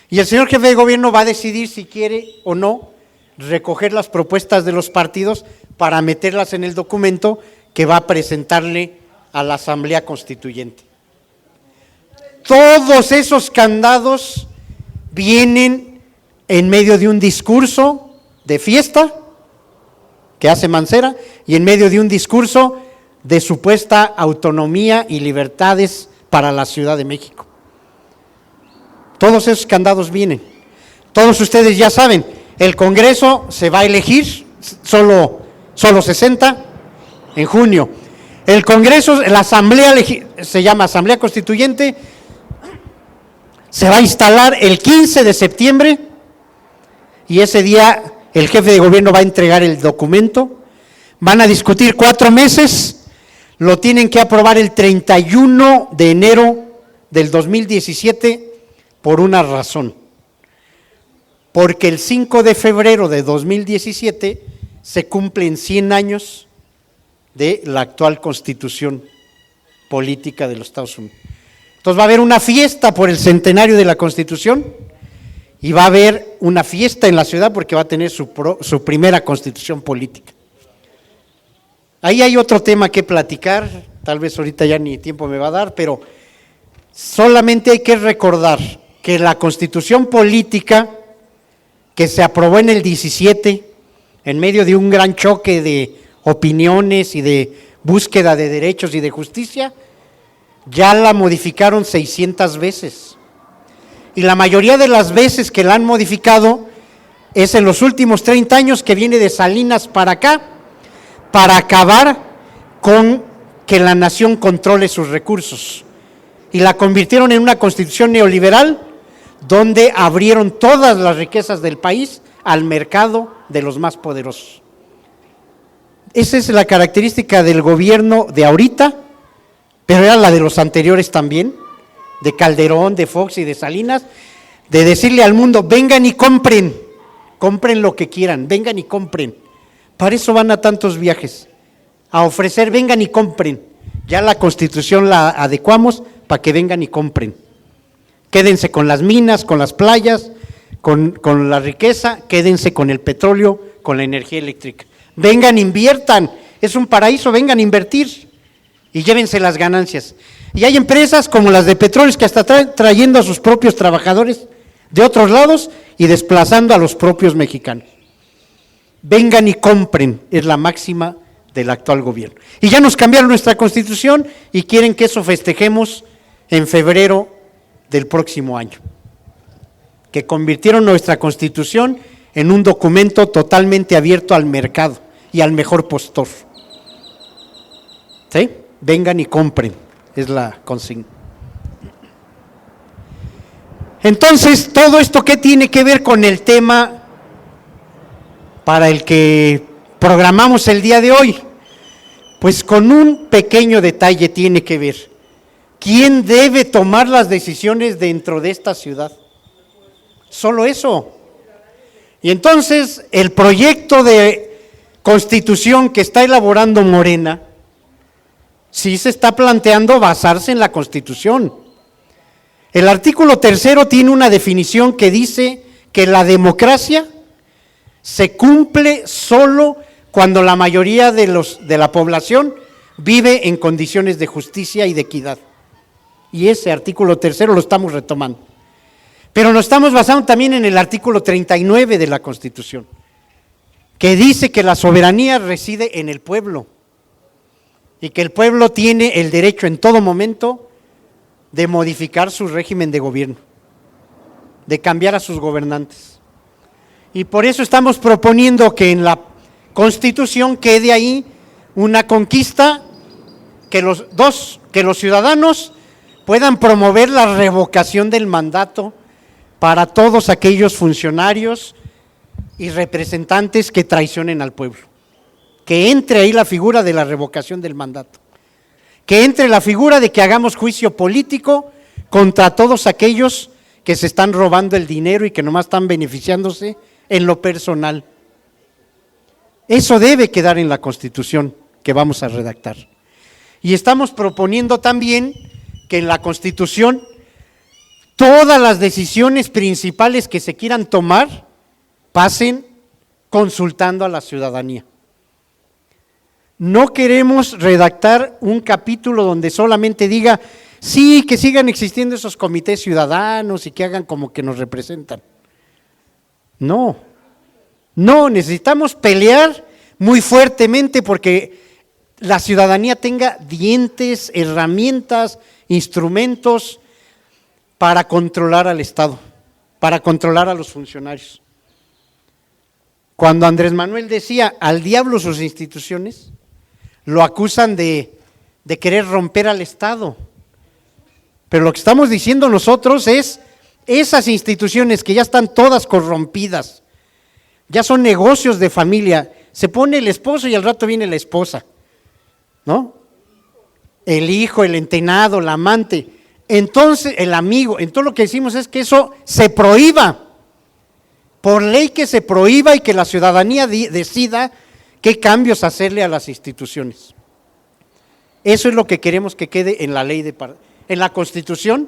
Y el señor jefe de gobierno va a decidir si quiere o no recoger las propuestas de los partidos para meterlas en el documento que va a presentarle a la Asamblea Constituyente. Todos esos candados vienen en medio de un discurso de fiesta que hace Mancera y en medio de un discurso de supuesta autonomía y libertades para la Ciudad de México. Todos esos candados vienen. Todos ustedes ya saben, el Congreso se va a elegir, solo 60 en junio. El Congreso, la Asamblea, se llama Asamblea Constituyente, se va a instalar el 15 de septiembre y ese día el jefe de gobierno va a entregar el documento. Van a discutir 4 meses, lo tienen que aprobar el 31 de enero del 2017 por una razón. Porque el 5 de febrero de 2017 se cumplen 100 años de la actual Constitución política de los Estados Unidos. Entonces va a haber una fiesta por el centenario de la Constitución y va a haber una fiesta en la ciudad porque va a tener su primera Constitución política. Ahí hay otro tema que platicar, tal vez ahorita ya ni tiempo me va a dar, pero solamente hay que recordar que la Constitución política que se aprobó en el 17, en medio de un gran choque de opiniones y de búsqueda de derechos y de justicia, ya la modificaron 600 veces. Y la mayoría de las veces que la han modificado es en los últimos 30 años que viene de Salinas para acá, para acabar con que la nación controle sus recursos. Y la convirtieron en una constitución neoliberal donde abrieron todas las riquezas del país al mercado de los más poderosos. Esa es la característica del gobierno de ahorita, pero era la de los anteriores también, de Calderón, de Fox y de Salinas, de decirle al mundo, vengan y compren lo que quieran, vengan y compren. Para eso van a tantos viajes, a ofrecer, vengan y compren. Ya la Constitución la adecuamos para que vengan y compren. Quédense con las minas, con las playas, con la riqueza, quédense con el petróleo, con la energía eléctrica. Vengan, inviertan, es un paraíso, vengan a invertir y llévense las ganancias. Y hay empresas como las de petróleos que hasta trayendo a sus propios trabajadores de otros lados y desplazando a los propios mexicanos. Vengan y compren, es la máxima del actual gobierno. Y ya nos cambiaron nuestra Constitución y quieren que eso festejemos en febrero del próximo año, que convirtieron nuestra Constitución en un documento totalmente abierto al mercado y al mejor postor. ¿Sí? Vengan y compren, es la consigna. Entonces, todo esto, ¿qué tiene que ver con el tema para el que programamos el día de hoy? Pues con un pequeño detalle tiene que ver. ¿Quién debe tomar las decisiones dentro de esta ciudad? Solo eso. Y entonces, el proyecto de constitución que está elaborando Morena, sí se está planteando basarse en la Constitución. El artículo 3 tiene una definición que dice que la democracia se cumple solo cuando la mayoría de la población vive en condiciones de justicia y de equidad. Y ese artículo 3 lo estamos retomando. Pero nos estamos basando también en el artículo 39 de la Constitución, que dice que la soberanía reside en el pueblo y que el pueblo tiene el derecho en todo momento de modificar su régimen de gobierno, de cambiar a sus gobernantes. Y por eso estamos proponiendo que en la Constitución quede ahí una conquista, que los ciudadanos puedan promover la revocación del mandato para todos aquellos funcionarios y representantes que traicionen al pueblo. Que entre ahí la figura de la revocación del mandato. Que entre la figura de que hagamos juicio político contra todos aquellos que se están robando el dinero y que nomás están beneficiándose en lo personal. Eso debe quedar en la Constitución que vamos a redactar. Y estamos proponiendo también que en la Constitución todas las decisiones principales que se quieran tomar pasen consultando a la ciudadanía. No queremos redactar un capítulo donde solamente diga, sí, que sigan existiendo esos comités ciudadanos y que hagan como que nos representan. No, necesitamos pelear muy fuertemente porque la ciudadanía tenga dientes, herramientas, instrumentos para controlar al Estado, para controlar a los funcionarios. Cuando Andrés Manuel decía, al diablo sus instituciones, lo acusan de querer romper al Estado. Pero lo que estamos diciendo nosotros es, esas instituciones que ya están todas corrompidas, ya son negocios de familia, se pone el esposo y al rato viene la esposa, ¿no? El hijo, el entenado, el amante, entonces el amigo. Entonces lo que decimos es que eso se prohíba, por ley que se prohíba y que la ciudadanía decida qué cambios hacerle a las instituciones. Eso es lo que queremos que quede en la ley en la Constitución,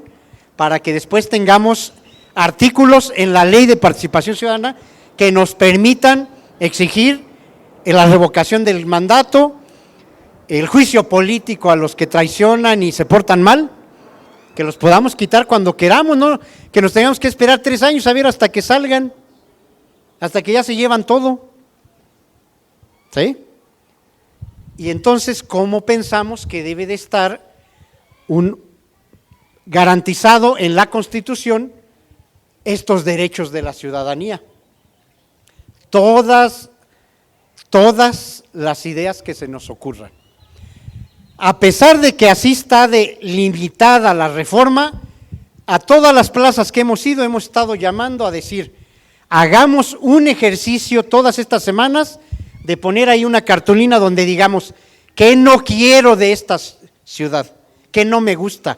para que después tengamos artículos en la ley de participación ciudadana que nos permitan exigir la revocación del mandato, el juicio político a los que traicionan y se portan mal, que los podamos quitar cuando queramos, no que nos tengamos que esperar 3 años a ver hasta que salgan, hasta que ya se llevan todo. ¿Sí? Y entonces, ¿cómo pensamos que debe de estar garantizado en la Constitución estos derechos de la ciudadanía? Todas las ideas que se nos ocurran. A pesar de que así está de limitada la reforma, a todas las plazas que hemos ido, hemos estado llamando a decir, hagamos un ejercicio todas estas semanas de poner ahí una cartulina donde digamos, ¿qué no quiero de esta ciudad? ¿Qué no me gusta?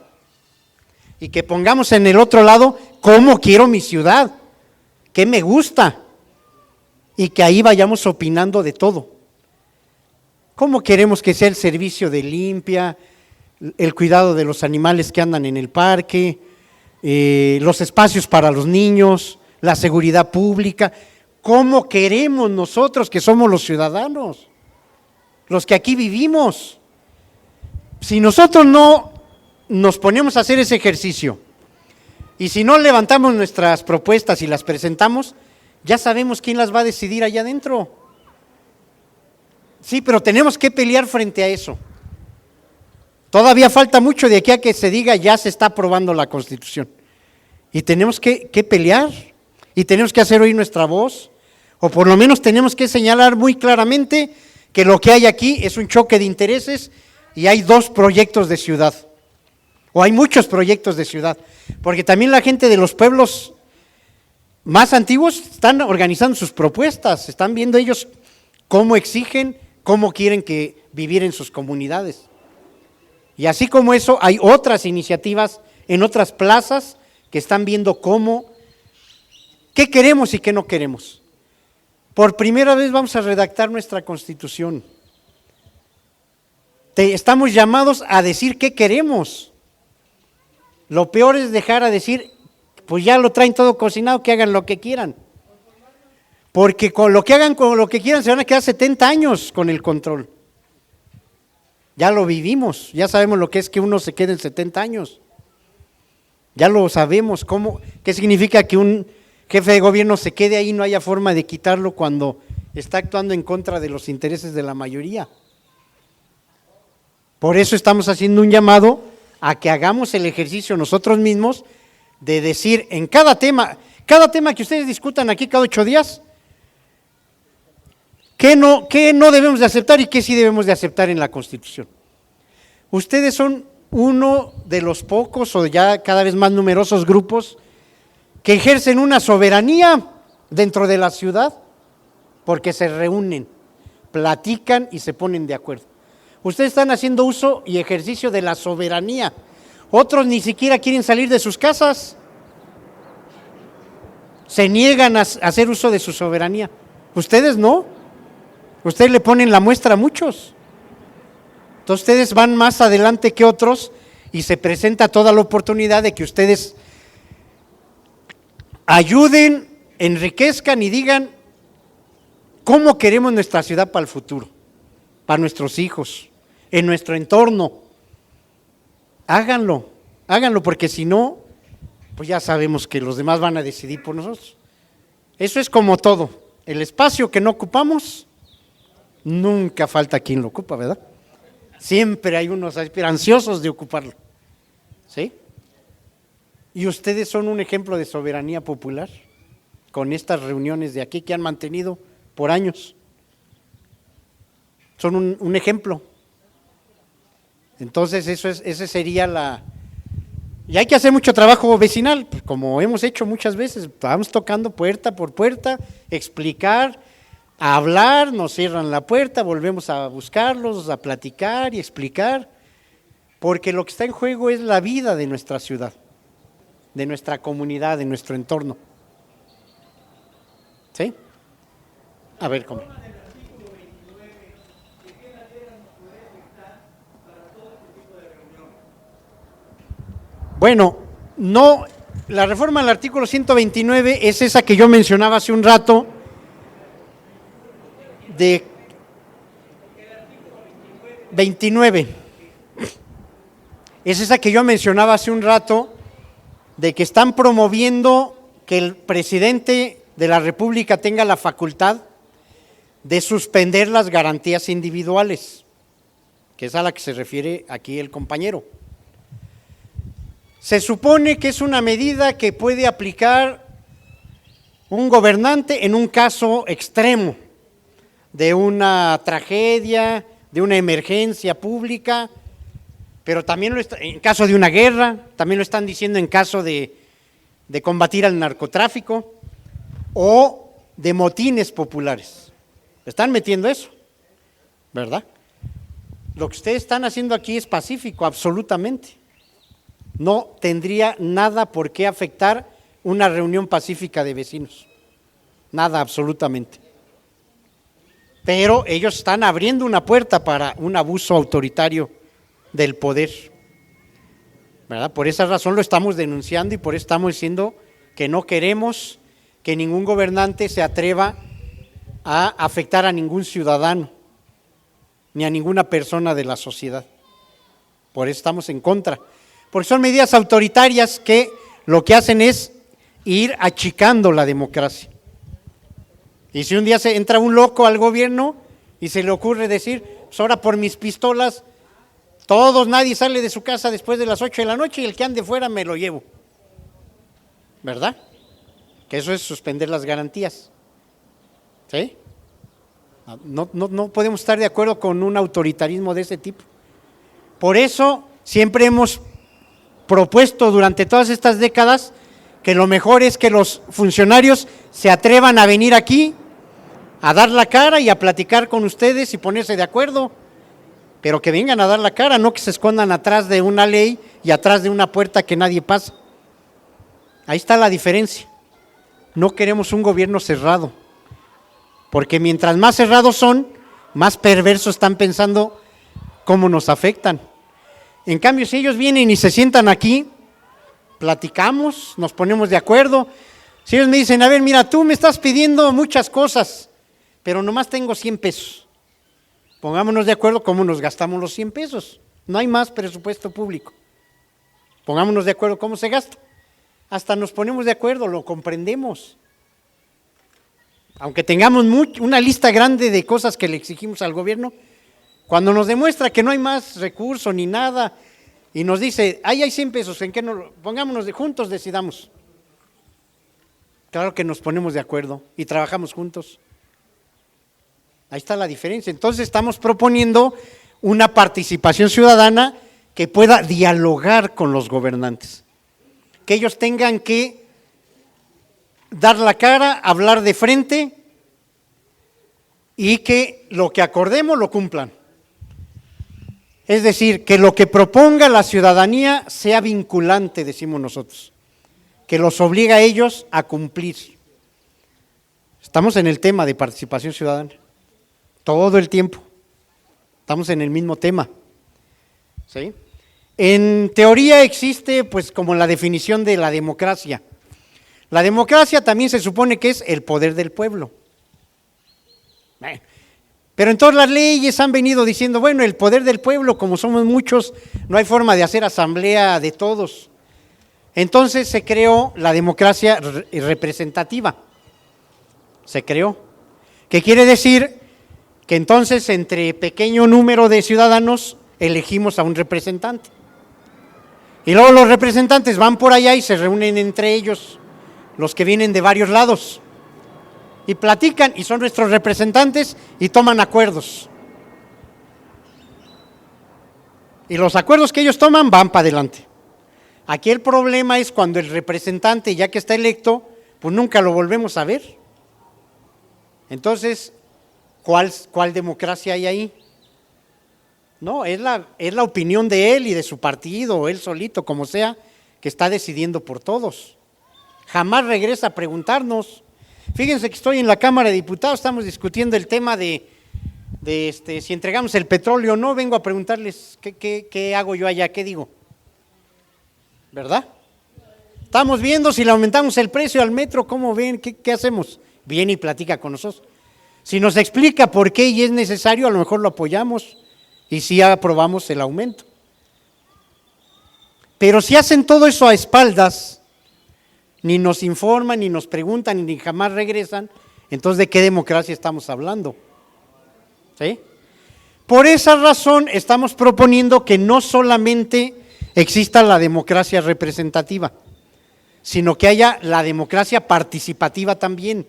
Y que pongamos en el otro lado, ¿cómo quiero mi ciudad? ¿Qué me gusta? Y que ahí vayamos opinando de todo. ¿Cómo queremos que sea el servicio de limpia, el cuidado de los animales que andan en el parque, los espacios para los niños, la seguridad pública? ¿Cómo queremos nosotros que somos los ciudadanos, los que aquí vivimos? Si nosotros no nos ponemos a hacer ese ejercicio y si no levantamos nuestras propuestas y las presentamos, ya sabemos quién las va a decidir allá adentro. Sí, pero tenemos que pelear frente a eso. Todavía falta mucho de aquí a que se diga ya se está aprobando la Constitución. Y tenemos que pelear y tenemos que hacer oír nuestra voz, o por lo menos tenemos que señalar muy claramente que lo que hay aquí es un choque de intereses y hay 2 proyectos de ciudad. O hay muchos proyectos de ciudad, porque también la gente de los pueblos más antiguos están organizando sus propuestas, están viendo ellos cómo exigen, cómo quieren que vivir en sus comunidades. Y así como eso, hay otras iniciativas en otras plazas que están viendo qué queremos y qué no queremos. Por primera vez vamos a redactar nuestra Constitución. Estamos llamados a decir qué queremos. Lo peor es dejar a decir, pues ya lo traen todo cocinado, que hagan lo que quieran. Porque con lo que hagan, con lo que quieran, se van a quedar 70 años con el control. Ya lo vivimos, ya sabemos lo que es que uno se quede en 70 años. Ya lo sabemos, qué significa que un jefe de gobierno se quede ahí y no haya forma de quitarlo cuando está actuando en contra de los intereses de la mayoría. Por eso estamos haciendo un llamado a que hagamos el ejercicio nosotros mismos de decir en cada tema que ustedes discutan aquí cada 8 días, qué no debemos de aceptar y qué sí debemos de aceptar en la Constitución. Ustedes son uno de los pocos o ya cada vez más numerosos grupos que ejercen una soberanía dentro de la ciudad porque se reúnen, platican y se ponen de acuerdo. Ustedes están haciendo uso y ejercicio de la soberanía. Otros ni siquiera quieren salir de sus casas. Se niegan a hacer uso de su soberanía. Ustedes no. Ustedes le ponen la muestra a muchos. Entonces ustedes van más adelante que otros y se presenta toda la oportunidad de que ustedes ayuden, enriquezcan y digan cómo queremos nuestra ciudad para el futuro, para nuestros hijos, en nuestro entorno. Háganlo porque si no, pues ya sabemos que los demás van a decidir por nosotros. Eso es como todo, el espacio que no ocupamos, nunca falta quien lo ocupa, ¿verdad? Siempre hay unos ansiosos de ocuparlo, ¿sí? Y ustedes son un ejemplo de soberanía popular con estas reuniones de aquí que han mantenido por años. Son un ejemplo. Entonces ese sería y hay que hacer mucho trabajo vecinal, como hemos hecho muchas veces, vamos tocando puerta por puerta, explicar, a hablar, nos cierran la puerta, volvemos a buscarlos, a platicar y explicar, porque lo que está en juego es la vida de nuestra ciudad, de nuestra comunidad, de nuestro entorno. ¿Sí? A ver, ¿cómo? Bueno, no, la reforma al artículo 129 es esa que yo mencionaba hace un rato, de 29. Es esa que yo mencionaba hace un rato, de que están promoviendo que el presidente de la República tenga la facultad de suspender las garantías individuales, que es a la que se refiere aquí el compañero. Se supone que es una medida que puede aplicar un gobernante en un caso extremo, de una tragedia, de una emergencia pública, pero también en caso de una guerra, también lo están diciendo en caso de combatir al narcotráfico o de motines populares. Están metiendo eso, ¿verdad? Lo que ustedes están haciendo aquí es pacífico, absolutamente. No tendría nada por qué afectar una reunión pacífica de vecinos. Nada, absolutamente. Pero ellos están abriendo una puerta para un abuso autoritario del poder, ¿verdad? Por esa razón lo estamos denunciando y por eso estamos diciendo que no queremos que ningún gobernante se atreva a afectar a ningún ciudadano, ni a ninguna persona de la sociedad. Por eso estamos en contra. Porque son medidas autoritarias que lo que hacen es ir achicando la democracia. Y si un día se entra un loco al gobierno y se le ocurre decir, pues ahora por mis pistolas, nadie sale de su casa después de las 8 de la noche y el que ande fuera me lo llevo. ¿Verdad? Que eso es suspender las garantías. ¿Sí? No podemos estar de acuerdo con un autoritarismo de ese tipo. Por eso siempre hemos propuesto durante todas estas décadas que lo mejor es que los funcionarios se atrevan a venir aquí, a dar la cara y a platicar con ustedes y ponerse de acuerdo, pero que vengan a dar la cara, no que se escondan atrás de una ley y atrás de una puerta que nadie pasa. Ahí está la diferencia. No queremos un gobierno cerrado, porque mientras más cerrados son, más perversos están pensando cómo nos afectan. En cambio, si ellos vienen y se sientan aquí, platicamos, nos ponemos de acuerdo. Si ellos me dicen, a ver, mira, tú me estás pidiendo muchas cosas, pero nomás tengo 100 pesos. Pongámonos de acuerdo cómo nos gastamos los 100 pesos. No hay más presupuesto público. Pongámonos de acuerdo cómo se gasta. Hasta nos ponemos de acuerdo, lo comprendemos. Aunque tengamos una lista grande de cosas que le exigimos al gobierno, cuando nos demuestra que no hay más recursos ni nada, y nos dice, ahí hay 100 pesos, ¿en qué no? Pongámonos juntos, decidamos. Claro que nos ponemos de acuerdo y trabajamos juntos. Ahí está la diferencia. Entonces estamos proponiendo una participación ciudadana que pueda dialogar con los gobernantes. Que ellos tengan que dar la cara, hablar de frente y que lo que acordemos lo cumplan. Es decir, que lo que proponga la ciudadanía sea vinculante, decimos nosotros, que los obliga a ellos a cumplir. Estamos en el tema de participación ciudadana, todo el tiempo, estamos en el mismo tema, ¿sí? En teoría existe, pues, como la definición de la democracia. La democracia también se supone que es el poder del pueblo. Pero en todas las leyes han venido diciendo, bueno, el poder del pueblo, como somos muchos, no hay forma de hacer asamblea de todos. Entonces se creó la democracia representativa. Se creó. ¿Qué quiere decir? Que entonces entre pequeño número de ciudadanos elegimos a un representante. Y luego los representantes van por allá y se reúnen entre ellos, los que vienen de varios lados. Y platican y son nuestros representantes y toman acuerdos. Y los acuerdos que ellos toman van para adelante. Aquí el problema es cuando el representante, ya que está electo, pues nunca lo volvemos a ver. Entonces, ¿cuál democracia hay ahí? No, es la opinión de él y de su partido, o él solito, como sea, que está decidiendo por todos. Jamás regresa a preguntarnos. Fíjense que estoy en la Cámara de Diputados, estamos discutiendo el tema de si entregamos el petróleo o no, vengo a preguntarles qué hago yo allá, qué digo, ¿verdad? Estamos viendo si le aumentamos el precio al metro, ¿cómo ven? ¿Qué hacemos? Viene y platica con nosotros. Si nos explica por qué y es necesario, a lo mejor lo apoyamos y sí aprobamos el aumento. Pero si hacen todo eso a espaldas, ni nos informan, ni nos preguntan, ni jamás regresan, entonces ¿de qué democracia estamos hablando? ¿Sí? Por esa razón estamos proponiendo que no solamente exista la democracia representativa, sino que haya la democracia participativa también,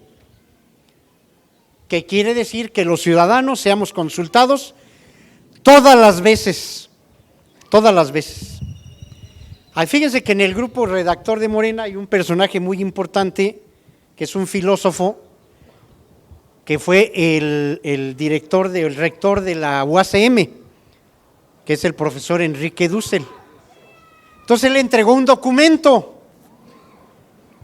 que quiere decir que los ciudadanos seamos consultados todas las veces. Fíjense que en el grupo redactor de Morena hay un personaje muy importante, que es un filósofo, que fue el rector de la UACM, que es el profesor Enrique Dussel. Entonces él entregó un documento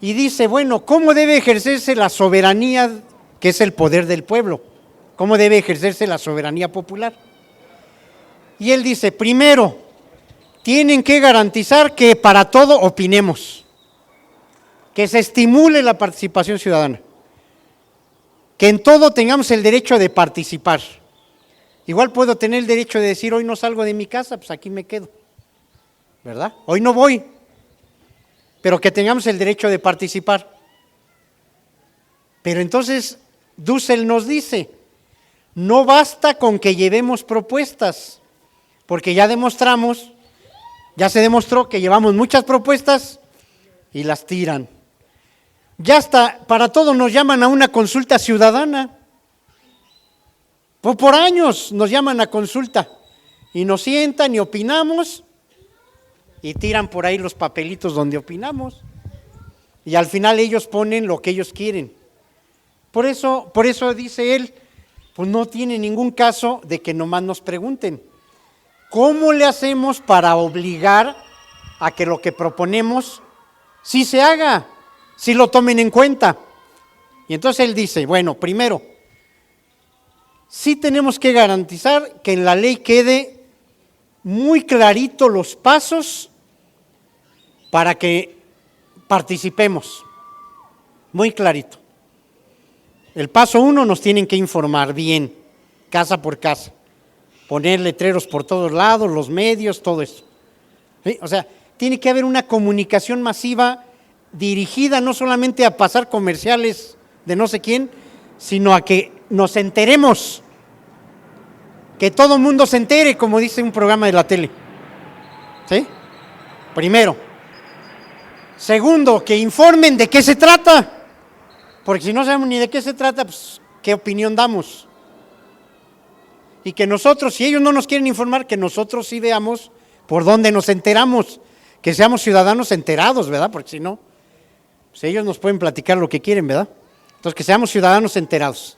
y dice, bueno, ¿cómo debe ejercerse la soberanía, que es el poder del pueblo? ¿Cómo debe ejercerse la soberanía popular? Y él dice, primero, tienen que garantizar que para todo opinemos, que se estimule la participación ciudadana, que en todo tengamos el derecho de participar. Igual puedo tener el derecho de decir, hoy no salgo de mi casa, pues aquí me quedo, ¿verdad? Hoy no voy, pero que tengamos el derecho de participar. Pero entonces Dussel nos dice, no basta con que llevemos propuestas, porque ya se demostró que llevamos muchas propuestas y las tiran. Ya hasta para todo nos llaman a una consulta ciudadana. Por años nos llaman a consulta y nos sientan y opinamos y tiran por ahí los papelitos donde opinamos. Y al final ellos ponen lo que ellos quieren. Por eso dice él, pues no tiene ningún caso de que nomás nos pregunten. ¿Cómo le hacemos para obligar a que lo que proponemos sí se haga, sí lo tomen en cuenta? Y entonces él dice, bueno, primero, sí tenemos que garantizar que en la ley quede muy clarito los pasos para que participemos, muy clarito. El paso 1 nos tienen que informar bien, casa por casa, poner letreros por todos lados, los medios, todo eso. ¿Sí? O sea, tiene que haber una comunicación masiva dirigida no solamente a pasar comerciales de no sé quién, sino a que nos enteremos, que todo el mundo se entere, como dice un programa de la tele. ¿Sí? Primero. Segundo, que informen de qué se trata, porque si no sabemos ni de qué se trata, pues, ¿qué opinión damos? Y que nosotros, si ellos no nos quieren informar, que nosotros sí veamos por dónde nos enteramos, que seamos ciudadanos enterados, ¿verdad? Porque si no, pues ellos nos pueden platicar lo que quieren, ¿verdad? Entonces, que seamos ciudadanos enterados,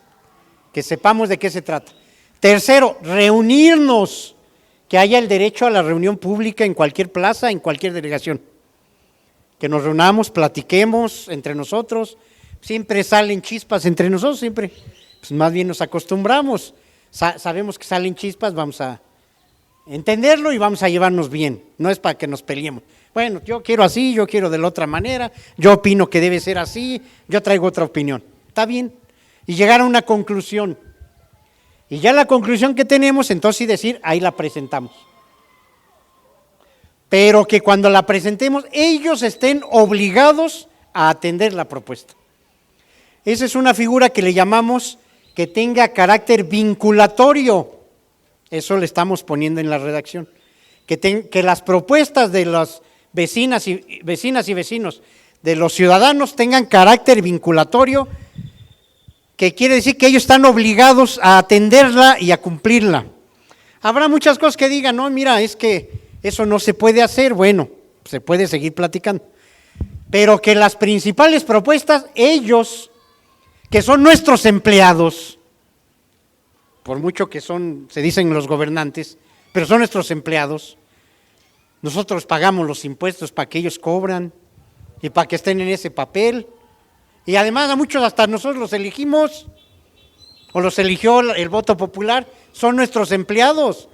que sepamos de qué se trata. Tercero, reunirnos, que haya el derecho a la reunión pública en cualquier plaza, en cualquier delegación. Que nos reunamos, platiquemos entre nosotros, siempre salen chispas entre nosotros, siempre, pues más bien nos acostumbramos, sabemos que salen chispas, vamos a entenderlo y vamos a llevarnos bien, no es para que nos peleemos. Bueno, yo quiero así, yo quiero de la otra manera, yo opino que debe ser así, yo traigo otra opinión, está bien, y llegar a una conclusión, y ya la conclusión que tenemos, entonces sí decir, ahí la presentamos. Pero que cuando la presentemos, ellos estén obligados a atender la propuesta. Esa es una figura que le llamamos que tenga carácter vinculatorio. Eso le estamos poniendo en la redacción. Que las propuestas de las vecinas y vecinos, de los ciudadanos, tengan carácter vinculatorio, que quiere decir que ellos están obligados a atenderla y a cumplirla. Habrá muchas cosas que digan, no, mira, es que eso no se puede hacer, bueno, se puede seguir platicando, pero que las principales propuestas, ellos, que son nuestros empleados, por mucho que se dicen los gobernantes, pero son nuestros empleados, nosotros pagamos los impuestos para que ellos cobran y para que estén en ese papel, y además a muchos hasta nosotros los elegimos, o los eligió el voto popular, son nuestros empleados,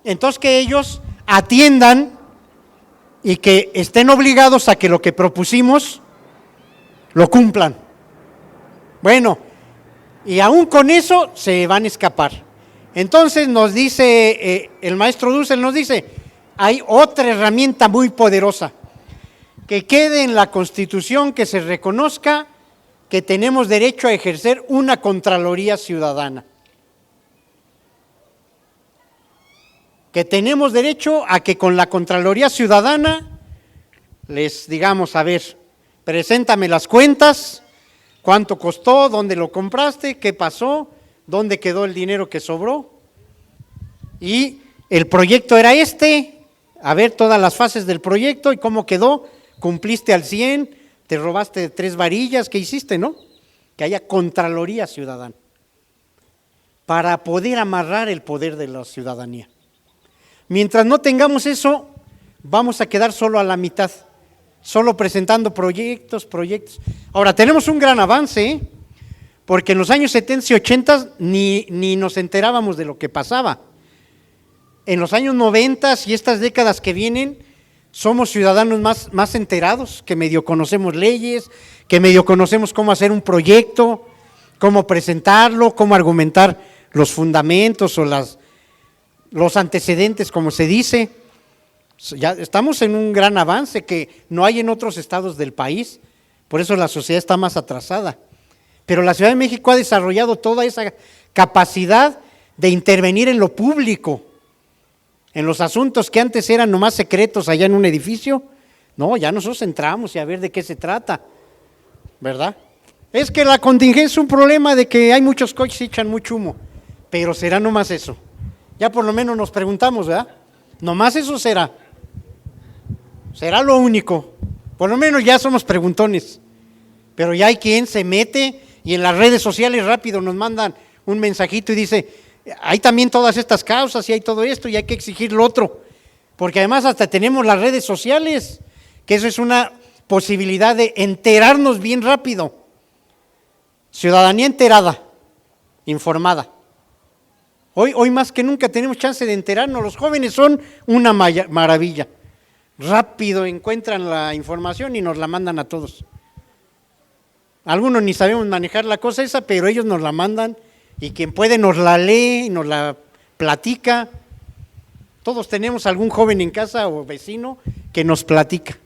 entonces que ellos atiendan y que estén obligados a que lo que propusimos lo cumplan. Bueno, y aún con eso se van a escapar. Entonces nos dice, el maestro Dussel nos dice, hay otra herramienta muy poderosa, que quede en la Constitución, que se reconozca que tenemos derecho a ejercer una Contraloría Ciudadana. Que tenemos derecho a que con la Contraloría Ciudadana les digamos, a ver, preséntame las cuentas, cuánto costó, dónde lo compraste, qué pasó, dónde quedó el dinero que sobró, y el proyecto era a ver todas las fases del proyecto y cómo quedó, cumpliste al 100, te robaste 3 varillas, ¿qué hiciste, no? Que haya Contraloría Ciudadana, para poder amarrar el poder de la ciudadanía. Mientras no tengamos eso, vamos a quedar solo a la mitad, solo presentando proyectos. Ahora, tenemos un gran avance, porque en los años 70 y 80 ni nos enterábamos de lo que pasaba. En los años 90 y estas décadas que vienen, somos ciudadanos más enterados, que medio conocemos leyes, que medio conocemos cómo hacer un proyecto, cómo presentarlo, cómo argumentar los fundamentos o los antecedentes, como se dice. Ya estamos en un gran avance que no hay en otros estados del país, por eso la sociedad está más atrasada. Pero la Ciudad de México ha desarrollado toda esa capacidad de intervenir en lo público, en los asuntos que antes eran nomás secretos allá en un edificio. No, ya nosotros entramos y a ver de qué se trata, ¿verdad? Es que la contingencia es un problema de que hay muchos coches y echan mucho humo, pero será nomás eso. Ya por lo menos nos preguntamos, ¿verdad? Nomás eso será. Será lo único. Por lo menos ya somos preguntones. Pero ya hay quien se mete y en las redes sociales rápido nos mandan un mensajito y dice, hay también todas estas causas y hay todo esto y hay que exigir lo otro. Porque además hasta tenemos las redes sociales, que eso es una posibilidad de enterarnos bien rápido. Ciudadanía enterada, informada. Hoy más que nunca tenemos chance de enterarnos. Los jóvenes son una maravilla. Rápido encuentran la información y nos la mandan a todos. Algunos ni sabemos manejar la cosa esa, pero ellos nos la mandan y quien puede nos la lee y nos la platica. Todos tenemos algún joven en casa o vecino que nos platica.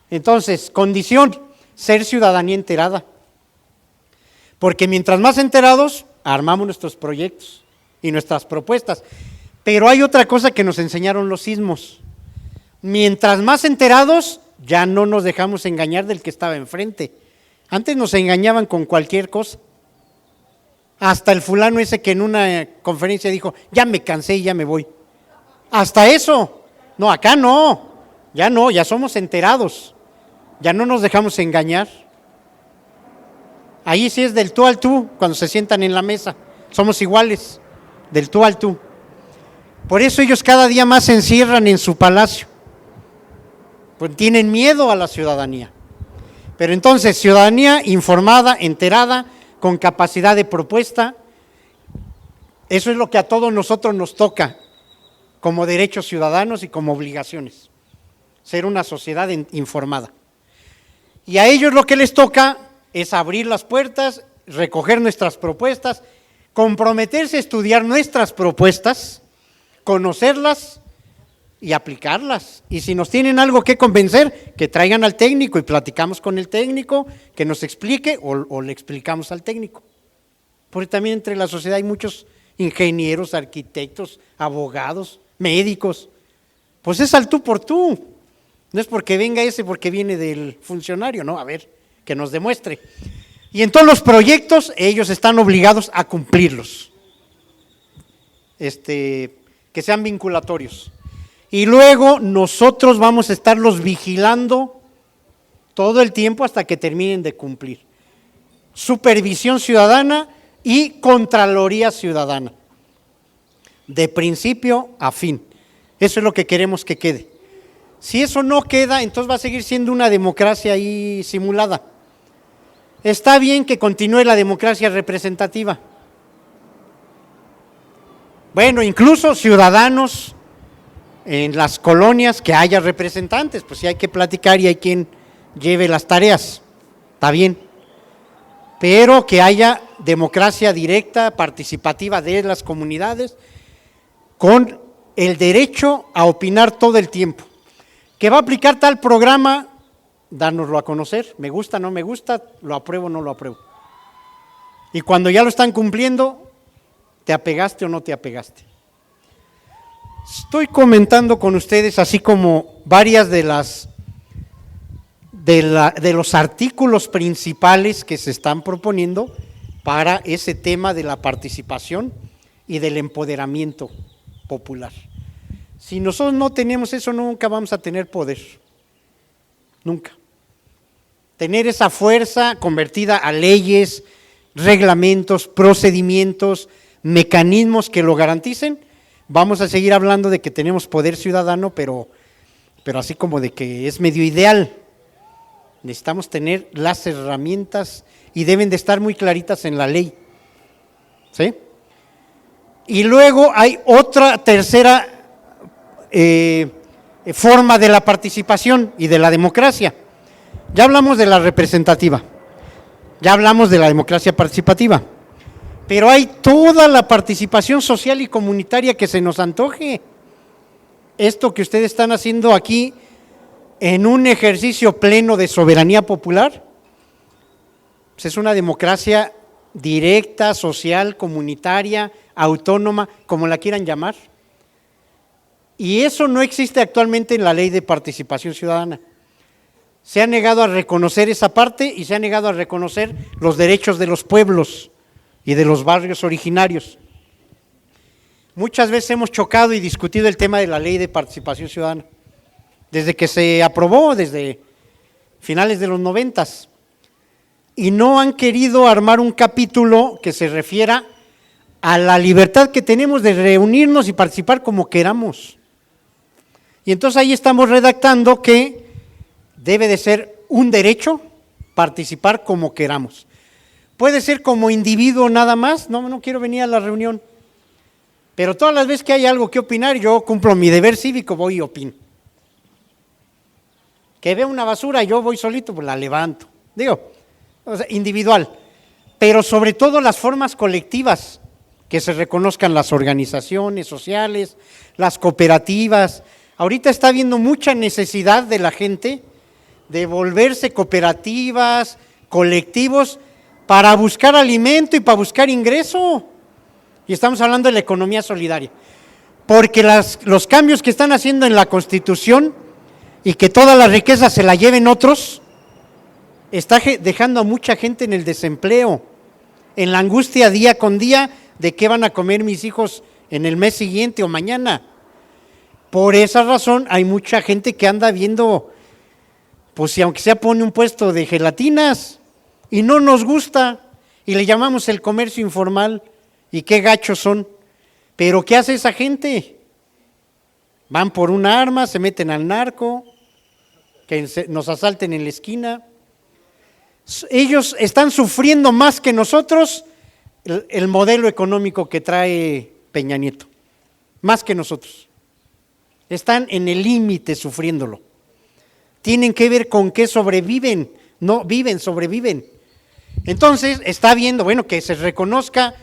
Entonces, condición, ser ciudadanía enterada. Porque mientras más enterados, armamos nuestros proyectos y nuestras propuestas. Pero hay otra cosa que nos enseñaron los sismos. Mientras más enterados, ya no nos dejamos engañar del que estaba enfrente. Antes nos engañaban con cualquier cosa. Hasta el fulano ese que en una conferencia dijo, ya me cansé y ya me voy. Hasta eso. No, acá no, ya somos enterados. Ya no nos dejamos engañar. Ahí sí es del tú al tú, cuando se sientan en la mesa. Somos iguales, del tú al tú. Por eso ellos cada día más se encierran en su palacio. Pues tienen miedo a la ciudadanía. Pero entonces, ciudadanía informada, enterada, con capacidad de propuesta, eso es lo que a todos nosotros nos toca como derechos ciudadanos y como obligaciones, ser una sociedad informada. Y a ellos lo que les toca es abrir las puertas, recoger nuestras propuestas, comprometerse a estudiar nuestras propuestas, conocerlas y aplicarlas. Y si nos tienen algo que convencer, que traigan al técnico y platicamos con el técnico, que nos explique o le explicamos al técnico. Porque también entre la sociedad hay muchos ingenieros, arquitectos, abogados, médicos. Pues es al tú por tú. No es porque venga ese, porque viene del funcionario, no, a ver, que nos demuestre. Y en todos los proyectos ellos están obligados a cumplirlos, que sean vinculatorios. Y luego nosotros vamos a estarlos vigilando todo el tiempo hasta que terminen de cumplir. Supervisión ciudadana y Contraloría ciudadana, de principio a fin. Eso es lo que queremos que quede. Si eso no queda, entonces va a seguir siendo una democracia ahí simulada. Está bien que continúe la democracia representativa. Bueno, incluso ciudadanos en las colonias, que haya representantes, pues sí hay que platicar y hay quien lleve las tareas, está bien, pero que haya democracia directa, participativa de las comunidades, con el derecho a opinar todo el tiempo. Que va a aplicar tal programa, dárnoslo a conocer, me gusta, no me gusta, lo apruebo, no lo apruebo. Y cuando ya lo están cumpliendo, ¿te apegaste o no te apegaste? Estoy comentando con ustedes así como varias de los artículos principales que se están proponiendo para ese tema de la participación y del empoderamiento popular. Si nosotros no tenemos eso, nunca vamos a tener poder, nunca. Tener esa fuerza convertida a leyes, reglamentos, procedimientos, mecanismos que lo garanticen. Vamos a seguir hablando de que tenemos poder ciudadano, pero así como de que es medio ideal. Necesitamos tener las herramientas y deben de estar muy claritas en la ley. ¿Sí? Y luego hay otra tercera forma de la participación y de la democracia. Ya hablamos de la representativa, ya hablamos de la democracia participativa. Pero hay toda la participación social y comunitaria que se nos antoje. Esto que ustedes están haciendo aquí en un ejercicio pleno de soberanía popular, pues es una democracia directa, social, comunitaria, autónoma, como la quieran llamar. Y eso no existe actualmente en la ley de participación ciudadana. Se ha negado a reconocer esa parte y se ha negado a reconocer los derechos de los pueblos y de los barrios originarios. Muchas veces hemos chocado y discutido el tema de la ley de participación ciudadana. desde que se aprobó, desde finales de los 90s, y no han querido armar un capítulo que se refiera a la libertad que tenemos de reunirnos y participar como queramos. Y entonces ahí estamos redactando que debe de ser un derecho participar como queramos. Puede ser como individuo nada más, no quiero venir a la reunión, pero todas las veces que hay algo que opinar, yo cumplo mi deber cívico, voy y opino. Que veo una basura, yo voy solito, pues la levanto. Digo, o sea, individual, pero sobre todo las formas colectivas, que se reconozcan las organizaciones sociales, las cooperativas. Ahorita está habiendo mucha necesidad de la gente de volverse cooperativas, colectivos, para buscar alimento y para buscar ingreso. Y estamos hablando de la economía solidaria. Porque los cambios que están haciendo en la Constitución y que toda la riqueza se la lleven otros, está dejando a mucha gente en el desempleo, en la angustia día con día de qué van a comer mis hijos en el mes siguiente o mañana. Por esa razón hay mucha gente que anda viendo, pues si aunque sea pone un puesto de gelatinas y no nos gusta y le llamamos el comercio informal y qué gachos son. Pero ¿qué hace esa gente? Van por un arma, se meten al narco, que nos asalten en la esquina. Ellos están sufriendo más que nosotros el modelo económico que trae Peña Nieto, más que nosotros. Están en el límite sufriéndolo. Tienen que ver con qué sobreviven, no viven, sobreviven. Entonces está viendo, bueno, que se reconozca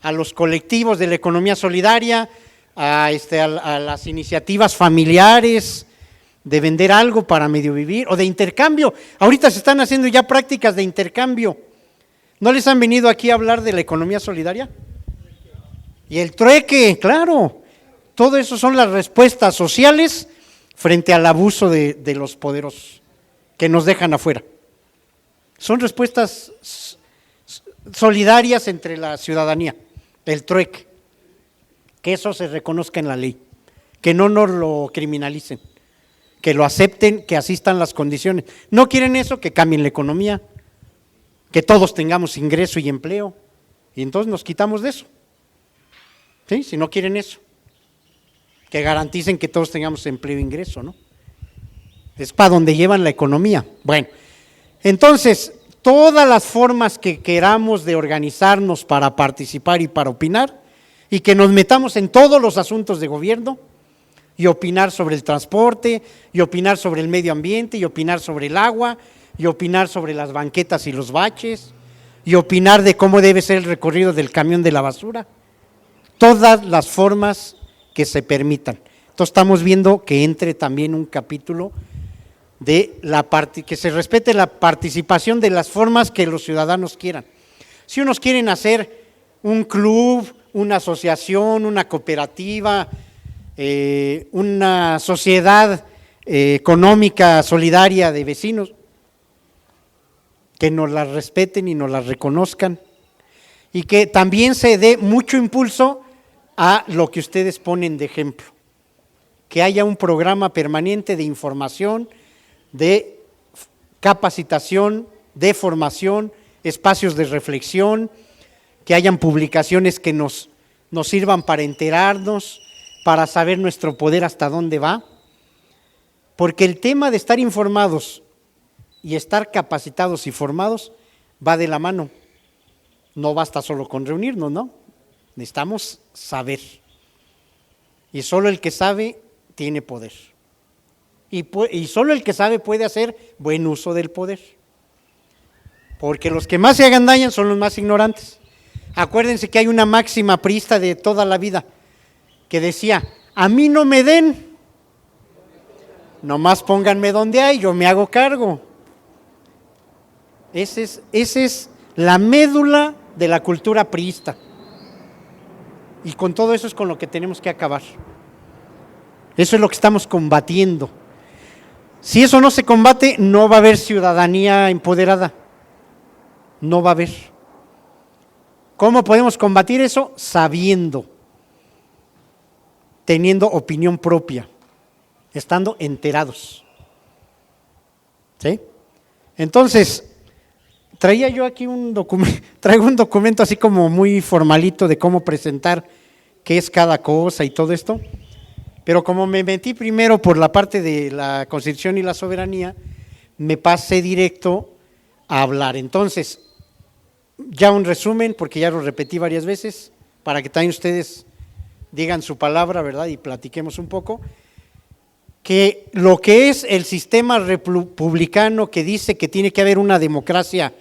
a los colectivos de la economía solidaria, a las iniciativas familiares de vender algo para medio vivir o de intercambio. Ahorita se están haciendo ya prácticas de intercambio. ¿No les han venido aquí a hablar de la economía solidaria? Y el trueque, claro. Todo eso son las respuestas sociales frente al abuso de los poderosos que nos dejan afuera. Son respuestas solidarias entre la ciudadanía, el trueque. Que eso se reconozca en la ley, que no nos lo criminalicen, que lo acepten, que asistan las condiciones. ¿No quieren eso? Que cambien la economía, que todos tengamos ingreso y empleo, y entonces nos quitamos de eso. ¿Sí? Si no quieren eso, que garanticen que todos tengamos empleo e ingreso, ¿no? Es para donde llevan la economía. Bueno, entonces, todas las formas que queramos de organizarnos para participar y para opinar, y que nos metamos en todos los asuntos de gobierno, y opinar sobre el transporte, y opinar sobre el medio ambiente, y opinar sobre el agua, y opinar sobre las banquetas y los baches, y opinar de cómo debe ser el recorrido del camión de la basura. Todas las formas que se permitan. Entonces estamos viendo que entre también un capítulo de que se respete la participación de las formas que los ciudadanos quieran. Si unos quieren hacer un club, una asociación, una cooperativa, una sociedad económica solidaria de vecinos, que nos las respeten y nos las reconozcan, y que también se dé mucho impulso a lo que ustedes ponen de ejemplo, que haya un programa permanente de información, de capacitación, de formación, espacios de reflexión, que hayan publicaciones que nos sirvan para enterarnos, para saber nuestro poder hasta dónde va, porque el tema de estar informados y estar capacitados y formados va de la mano. No basta solo con reunirnos, ¿no? Necesitamos saber. Y solo el que sabe tiene poder. Y solo el que sabe puede hacer buen uso del poder. Porque los que más se hagan daño son los más ignorantes. Acuérdense que hay una máxima priista de toda la vida que decía: a mí no me den, nomás pónganme donde hay, yo me hago cargo. Esa es la médula de la cultura priista. Y con todo eso es con lo que tenemos que acabar. Eso es lo que estamos combatiendo. Si eso no se combate, no va a haber ciudadanía empoderada. No va a haber. ¿Cómo podemos combatir eso? Sabiendo, teniendo opinión propia, estando enterados. ¿Sí? Entonces, traía yo aquí traigo un documento así como muy formalito de cómo presentar qué es cada cosa y todo esto, pero como me metí primero por la parte de la Constitución y la soberanía, me pasé directo a hablar. Entonces, ya un resumen, porque ya lo repetí varias veces, para que también ustedes digan su palabra, ¿verdad? Y platiquemos un poco, que lo que es el sistema republicano que dice que tiene que haber una democracia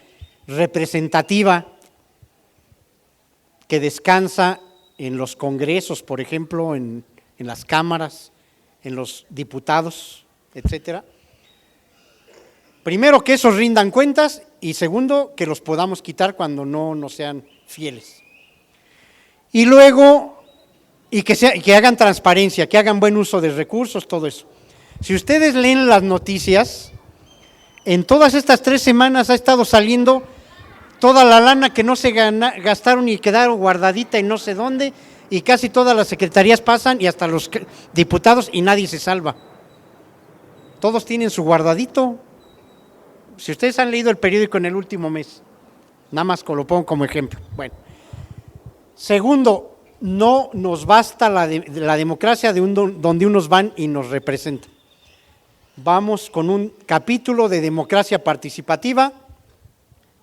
representativa que descansa en los congresos, por ejemplo, en las cámaras, en los diputados, etcétera. Primero, que esos rindan cuentas, y segundo, que los podamos quitar cuando no nos sean fieles. Y luego, que hagan transparencia, que hagan buen uso de recursos, todo eso. Si ustedes leen las noticias, en todas estas 3 semanas ha estado saliendo toda la lana que no se gastaron y quedaron guardadita en no sé dónde, y casi todas las secretarías pasan y hasta los diputados, y nadie se salva. Todos tienen su guardadito. Si ustedes han leído el periódico en el último mes, nada más lo pongo como ejemplo. Bueno, segundo, no nos basta la democracia donde unos van y nos representan. Vamos con un capítulo de democracia participativa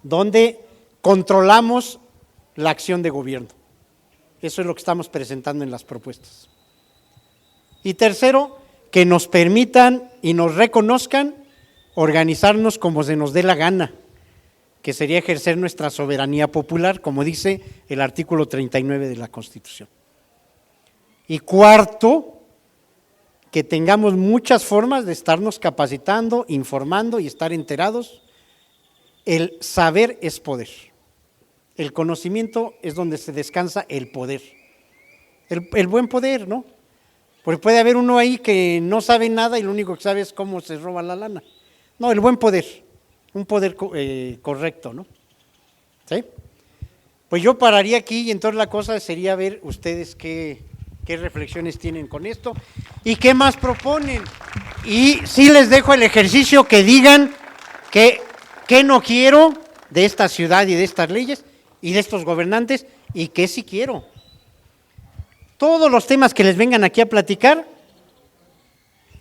donde controlamos la acción de gobierno. Eso es lo que estamos presentando en las propuestas. Y tercero, que nos permitan y nos reconozcan organizarnos como se nos dé la gana, que sería ejercer nuestra soberanía popular, como dice el artículo 39 de la Constitución. Y cuarto, que tengamos muchas formas de estarnos capacitando, informando y estar enterados. El saber es poder. El conocimiento es donde se descansa el poder. El buen poder, ¿no? Porque puede haber uno ahí que no sabe nada y lo único que sabe es cómo se roba la lana. No, el buen poder, un poder correcto, ¿no? ¿Sí? Pues yo pararía aquí y entonces la cosa sería ver ustedes qué reflexiones tienen con esto y qué más proponen. Y sí les dejo el ejercicio que digan qué no quiero de esta ciudad y de estas leyes y de estos gobernantes y qué sí quiero. Todos los temas que les vengan aquí a platicar,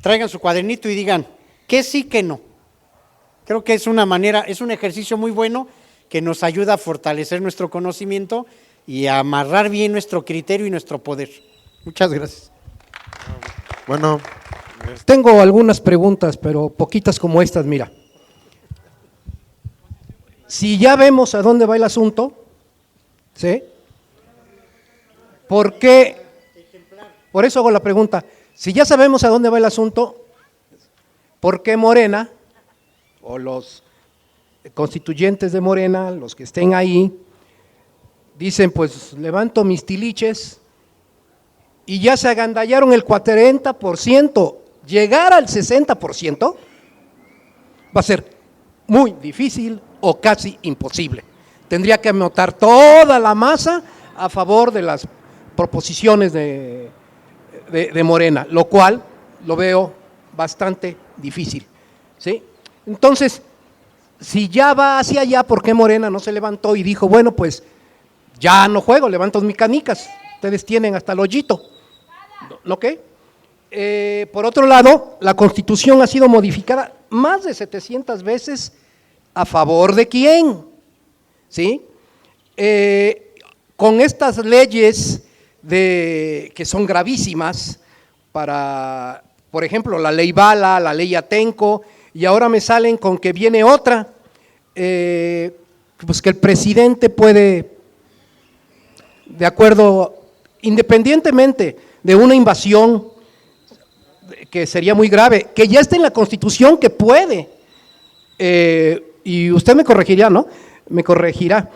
traigan su cuadernito y digan qué sí, qué no. Creo que es un ejercicio muy bueno que nos ayuda a fortalecer nuestro conocimiento y a amarrar bien nuestro criterio y nuestro poder. Muchas gracias. Bueno, tengo algunas preguntas, pero poquitas como estas, mira. Si ya vemos a dónde va el asunto, ¿sí? ¿Por qué? Por eso hago la pregunta. Si ya sabemos a dónde va el asunto, ¿por qué Morena o los constituyentes de Morena, los que estén ahí, dicen, pues levanto mis tiliches y ya se agandallaron el 40%, llegar al 60% va a ser muy difícil o casi imposible. Tendría que anotar toda la masa a favor de las proposiciones de Morena, lo cual lo veo bastante difícil, ¿sí? Entonces, si ya va hacia allá, ¿por qué Morena no se levantó y dijo, bueno, pues ya no juego, levanto mis canicas, ustedes tienen hasta el hoyito, ¿no qué? Por otro lado, la Constitución ha sido modificada más de 700 veces, ¿a favor de quién? ¿Sí? Con estas leyes que son gravísimas para, por ejemplo, la ley Bala, la ley Atenco, y ahora me salen con que viene otra, pues que el presidente puede, de acuerdo, independientemente de una invasión que sería muy grave, que ya está en la Constitución que puede, y usted me corregirá, ¿no? Me corregirá,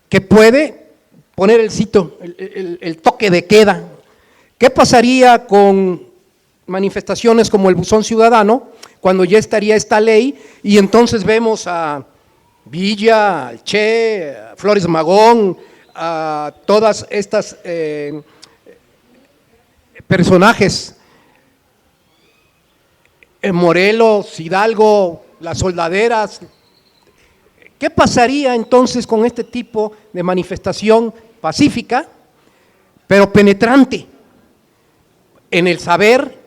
que puede poner el toque de queda. ¿Qué pasaría con manifestaciones como el Buzón Ciudadano, cuando ya estaría esta ley y entonces vemos a Villa, al Che, a Flores Magón, a todas estas personajes en Morelos, Hidalgo, las soldaderas. ¿Qué pasaría entonces con este tipo de manifestación pacífica, pero penetrante en el saber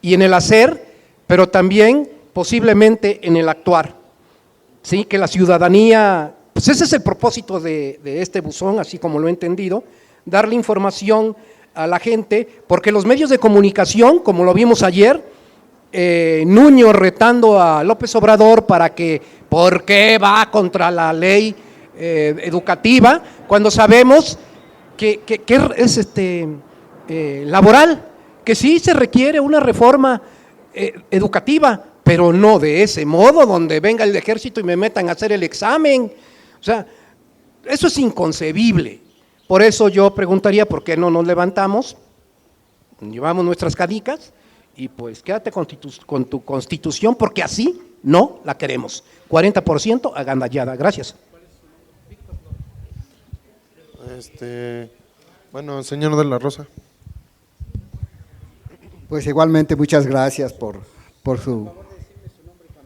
y en el hacer, pero también posiblemente en el actuar? Sí, que la ciudadanía, pues ese es el propósito de este buzón, así como lo he entendido, darle información a la gente, porque los medios de comunicación, como lo vimos ayer, Nuño retando a López Obrador para que, ¿por qué va contra la ley educativa? Cuando sabemos que es laboral, que sí se requiere una reforma educativa, pero no de ese modo, donde venga el ejército y me metan a hacer el examen. O sea, eso es inconcebible. Por eso yo preguntaría, ¿por qué no nos levantamos? Llevamos nuestras canicas y pues quédate con tu constitución, porque así no la queremos. 40% agandallada. Gracias. Bueno, señor de la Rosa. Pues igualmente muchas gracias por su…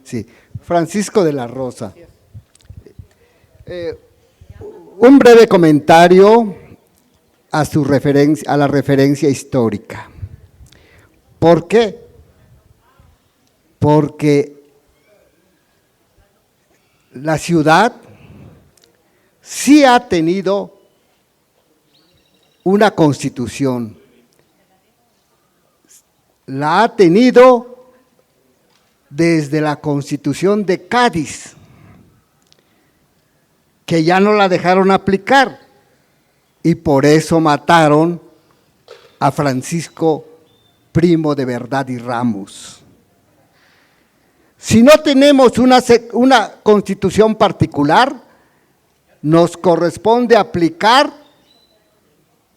Sí, Francisco de la Rosa. Un breve comentario a la referencia histórica. ¿Por qué? Porque la ciudad sí ha tenido una constitución, la ha tenido desde la Constitución de Cádiz, que ya no la dejaron aplicar y por eso mataron a Francisco Primo de Verdad y Ramos. Si no tenemos una constitución particular, nos corresponde aplicar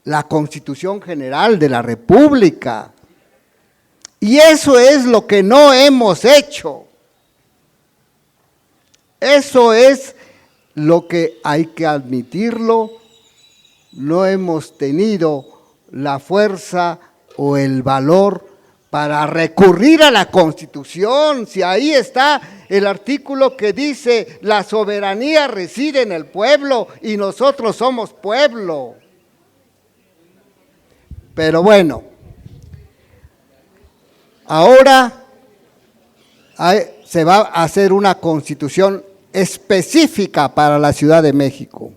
la Constitución General de la República. Y eso es lo que no hemos hecho. Eso es lo que hay que admitirlo. No hemos tenido la fuerza o el valor para recurrir a la Constitución. Si ahí está el artículo que dice: la soberanía reside en el pueblo y nosotros somos pueblo. Pero bueno, ahora se va a hacer una constitución específica para la Ciudad de México.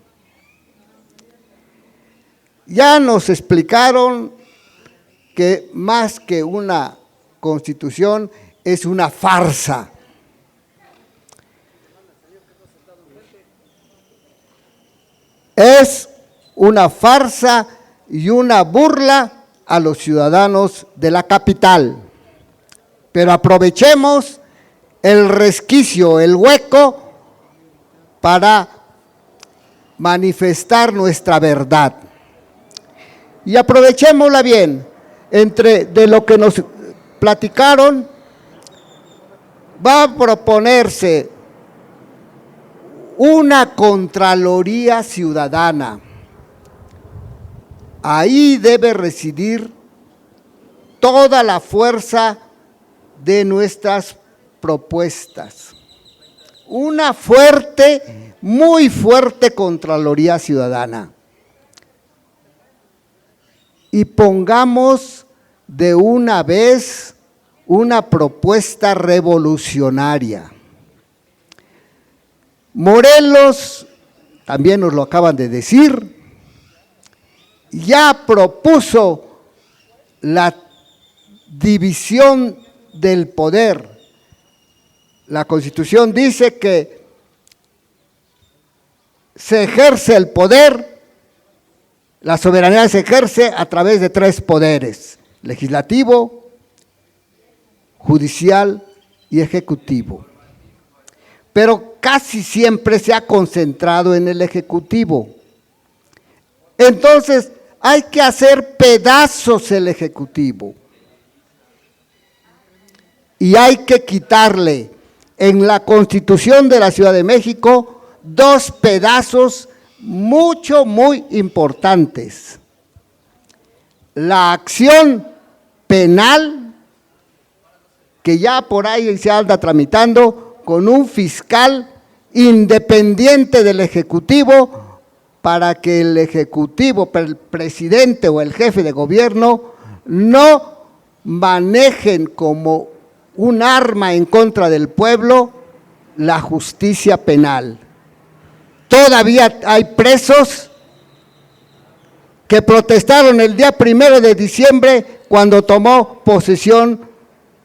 Ya nos explicaron que más que una constitución es una farsa. Es una farsa y una burla a los ciudadanos de la capital. Pero aprovechemos el resquicio, el hueco, para manifestar nuestra verdad. Y aprovechémosla bien. De lo que nos platicaron, va a proponerse una Contraloría Ciudadana. Ahí debe residir toda la fuerza de nuestras propuestas. Una fuerte, muy fuerte Contraloría Ciudadana. Y pongamos de una vez una propuesta revolucionaria. Morelos, también nos lo acaban de decir, ya propuso la división del poder. La Constitución dice que se ejerce el poder, la soberanía se ejerce a través de 3 poderes: legislativo, judicial y ejecutivo. Pero casi siempre se ha concentrado en el ejecutivo. Entonces, hay que hacer pedazos el ejecutivo. Y hay que quitarle en la Constitución de la Ciudad de México 2 pedazos muy importantes: la acción penal que ya por ahí se anda tramitando con un fiscal independiente del Ejecutivo, para que el Ejecutivo, el presidente o el jefe de gobierno no manejen como un arma en contra del pueblo la justicia penal. Todavía hay presos que protestaron el día 1 de diciembre cuando tomó posesión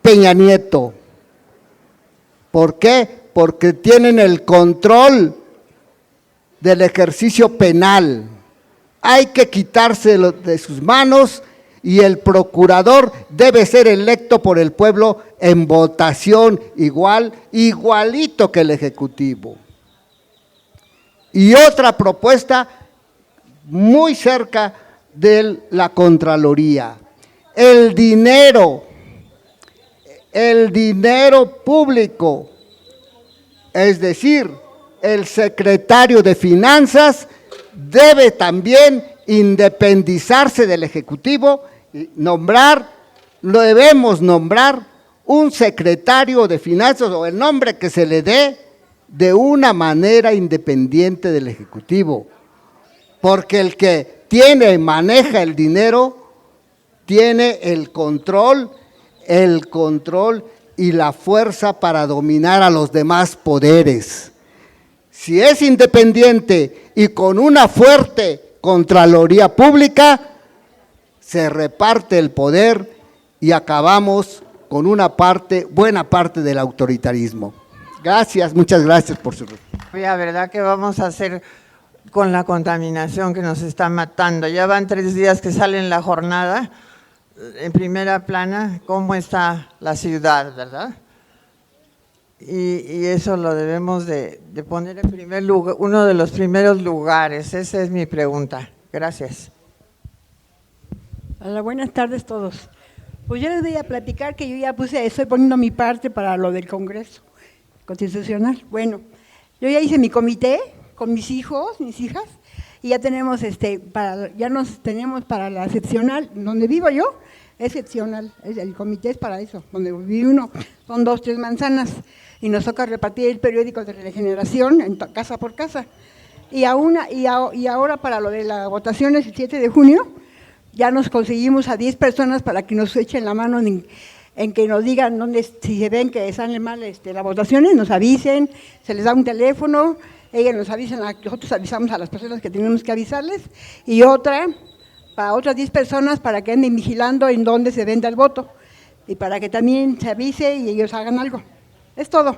Peña Nieto. ¿Por qué? Porque tienen el control del ejercicio penal. Hay que quitárselo de sus manos y el procurador debe ser electo por el pueblo en votación igualito que el Ejecutivo. Y otra propuesta muy cerca de la Contraloría, el dinero público, es decir, el secretario de Finanzas debe también independizarse del Ejecutivo y debemos nombrar un secretario de Finanzas o el nombre que se le dé de una manera independiente del Ejecutivo, porque el que tiene y maneja el dinero tiene el control y la fuerza para dominar a los demás poderes. Si es independiente y con una fuerte Contraloría Pública, se reparte el poder y acabamos con buena parte del autoritarismo. Gracias, muchas gracias por su respuesta. La verdad que vamos a hacer con la contaminación que nos está matando. Ya van 3 días que sale en la jornada, en primera plana, cómo está la ciudad, ¿verdad? Y eso lo debemos de poner en primer lugar, uno de los primeros lugares. Esa es mi pregunta. Gracias. Hola, buenas tardes todos. Pues yo les voy a platicar que yo ya estoy poniendo mi parte para lo del Congreso Constitucional. Bueno, yo ya hice mi comité con mis hijos, mis hijas, y ya tenemos tenemos para la seccional, donde vivo yo, es seccional, el comité es para eso, donde vive uno, son 2, 3 manzanas, y nos toca repartir el periódico de Regeneración casa por casa. Y ahora para lo de las votaciones el 7 de junio, ya nos conseguimos a 10 personas para que nos echen la mano en que nos digan si se ven que salen mal las votaciones, nos avisen, se les da un teléfono, ellas nos avisan, nosotros avisamos a las personas que tenemos que avisarles, y para otras 10 personas para que anden vigilando en dónde se venda el voto, y para que también se avise y ellos hagan algo. Es todo.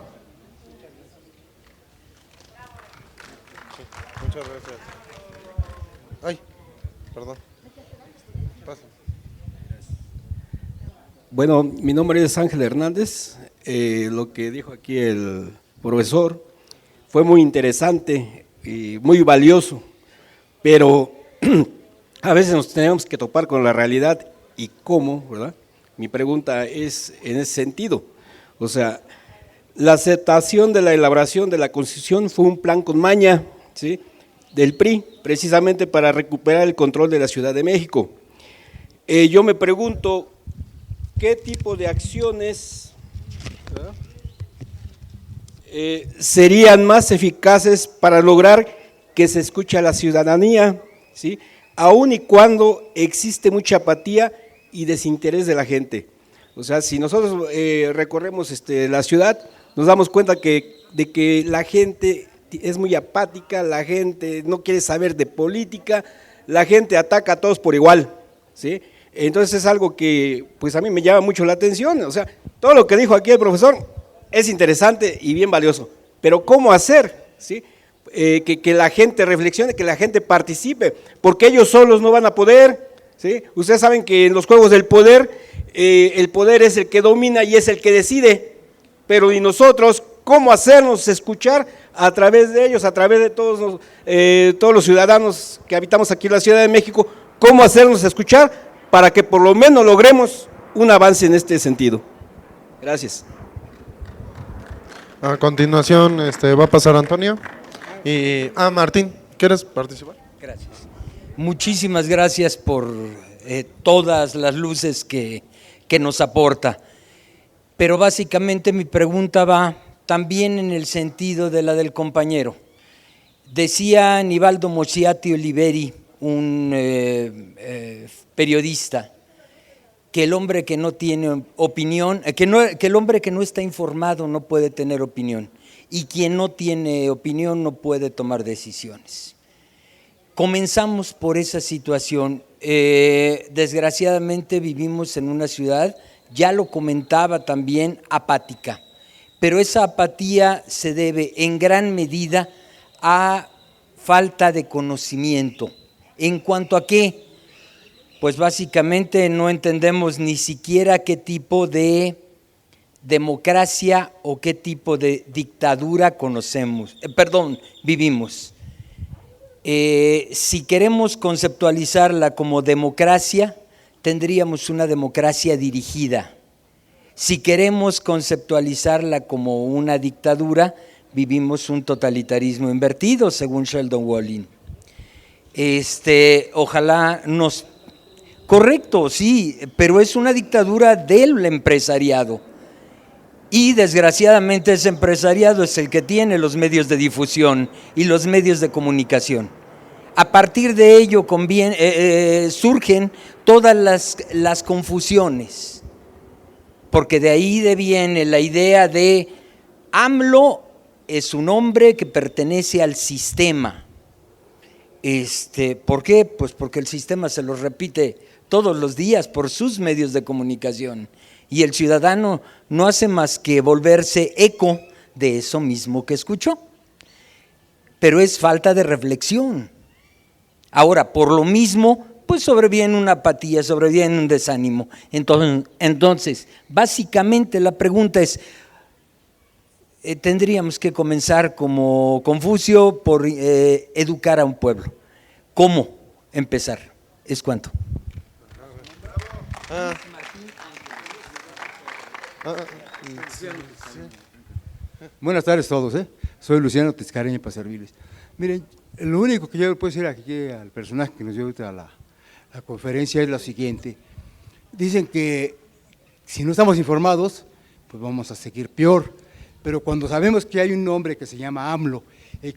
Muchas gracias. Ay, perdón. Pasa. Bueno, mi nombre es Ángel Hernández. Lo que dijo aquí el profesor fue muy interesante y muy valioso, pero a veces nos tenemos que topar con la realidad y cómo, ¿verdad? Mi pregunta es en ese sentido. O sea, la aceptación de la elaboración de la Constitución fue un plan con maña, ¿sí?, del PRI, precisamente para recuperar el control de la Ciudad de México. Yo me pregunto, ¿qué tipo de acciones serían más eficaces para lograr que se escuche a la ciudadanía, ¿sí?, aun y cuando existe mucha apatía y desinterés de la gente? O sea, si nosotros recorremos la ciudad, nos damos cuenta de que la gente es muy apática, la gente no quiere saber de política, la gente ataca a todos por igual, ¿sí? Entonces es algo que pues a mí me llama mucho la atención. O sea, todo lo que dijo aquí el profesor es interesante y bien valioso, pero ¿cómo hacer, sí?, que la gente reflexione, que la gente participe, porque ellos solos no van a poder, ¿sí? Ustedes saben que en los juegos del poder, el poder es el que domina y es el que decide, pero ¿y nosotros cómo hacernos escuchar a través de ellos, a través de todos los ciudadanos que habitamos aquí en la Ciudad de México? ¿Cómo hacernos escuchar para que por lo menos logremos un avance en este sentido? Gracias. A continuación va a pasar Antonio. Y Martín, ¿quieres participar? Gracias. Muchísimas gracias por todas las luces que nos aporta. pero básicamente mi pregunta va también en el sentido de la del compañero. Decía Nivaldo Mosciati Oliveri, un periodista, que el hombre que no tiene opinión, que el hombre que no está informado no puede tener opinión, y quien no tiene opinión no puede tomar decisiones. Comenzamos por esa situación. Desgraciadamente vivimos en una ciudad, ya lo comentaba también, apática, pero esa apatía se debe en gran medida a falta de conocimiento. ¿En cuanto a qué? Pues básicamente no entendemos ni siquiera qué tipo de democracia o qué tipo de dictadura vivimos. Si queremos conceptualizarla como democracia, tendríamos una democracia dirigida. Si queremos conceptualizarla como una dictadura, vivimos un totalitarismo invertido, según Sheldon Wolin. Ojalá nos... Correcto, sí, pero es una dictadura del empresariado. Y desgraciadamente ese empresariado es el que tiene los medios de difusión y los medios de comunicación. A partir de ello surgen todas las confusiones, porque de ahí deviene la idea de AMLO es un hombre que pertenece al sistema. ¿Por qué? Pues porque el sistema se lo repite todos los días por sus medios de comunicación, y el ciudadano no hace más que volverse eco de eso mismo que escuchó, pero es falta de reflexión. Ahora, por lo mismo, pues sobreviene una apatía, sobreviene un desánimo. Entonces, básicamente la pregunta es, tendríamos que comenzar como Confucio por educar a un pueblo. ¿Cómo empezar? ¿Es cuánto? Buenas tardes a todos, soy Luciano Tezcareño para servirles. Miren, lo único que yo le puedo decir aquí al personaje que nos dio ahorita la conferencia es lo siguiente. Dicen que si no estamos informados, pues vamos a seguir peor, pero cuando sabemos que hay un hombre que se llama AMLO,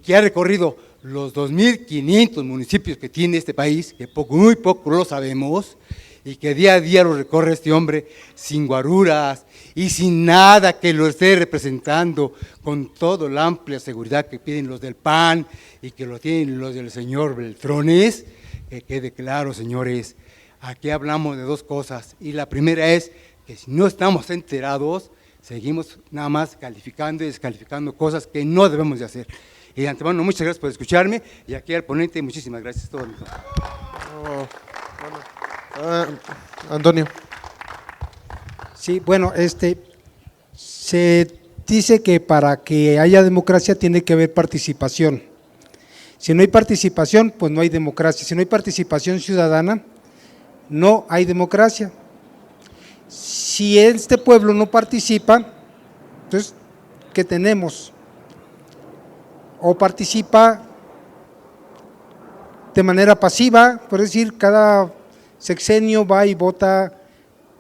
que ha recorrido los 2.500 municipios que tiene este país, que muy poco lo sabemos, y que día a día lo recorre este hombre sin guaruras y sin nada que lo esté representando, con toda la amplia seguridad que piden los del PAN y que lo tienen los del señor Beltrones. Que quede claro, señores, aquí hablamos de dos cosas, y la primera es que si no estamos enterados, seguimos nada más calificando y descalificando cosas que no debemos de hacer. Y de antemano, muchas gracias por escucharme, y aquí al ponente, muchísimas gracias. Todo. Antonio. Sí, bueno, se dice que para que haya democracia tiene que haber participación. Si no hay participación, pues no hay democracia. Si no hay participación ciudadana, no hay democracia. Si este pueblo no participa, entonces, ¿qué tenemos? O participa de manera pasiva, por decir, cada sexenio va y vota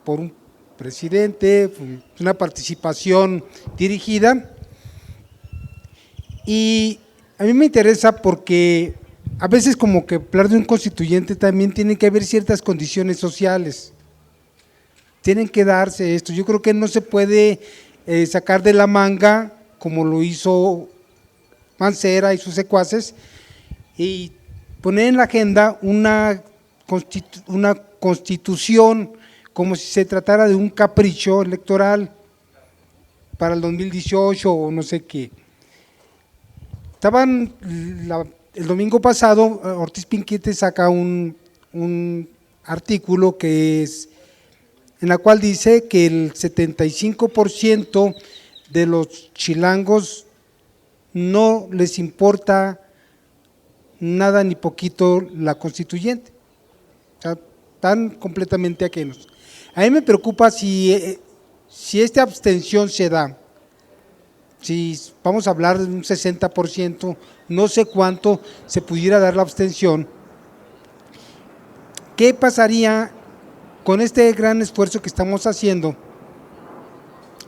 por un presidente, una participación dirigida. Y a mí me interesa porque a veces como que hablar de un constituyente también tiene que haber ciertas condiciones sociales, tienen que darse esto. Yo creo que no se puede sacar de la manga como lo hizo Mancera y sus secuaces y poner en la agenda una constitución como si se tratara de un capricho electoral para el 2018 o no sé qué. El domingo pasado, Ortiz Pinquete saca un artículo en la cual dice que el 75% de los chilangos no les importa nada ni poquito la constituyente, o sea, están completamente ajenos. A mí me preocupa si esta abstención se da, si vamos a hablar de un 60%, no sé cuánto se pudiera dar la abstención, ¿qué pasaría con este gran esfuerzo que estamos haciendo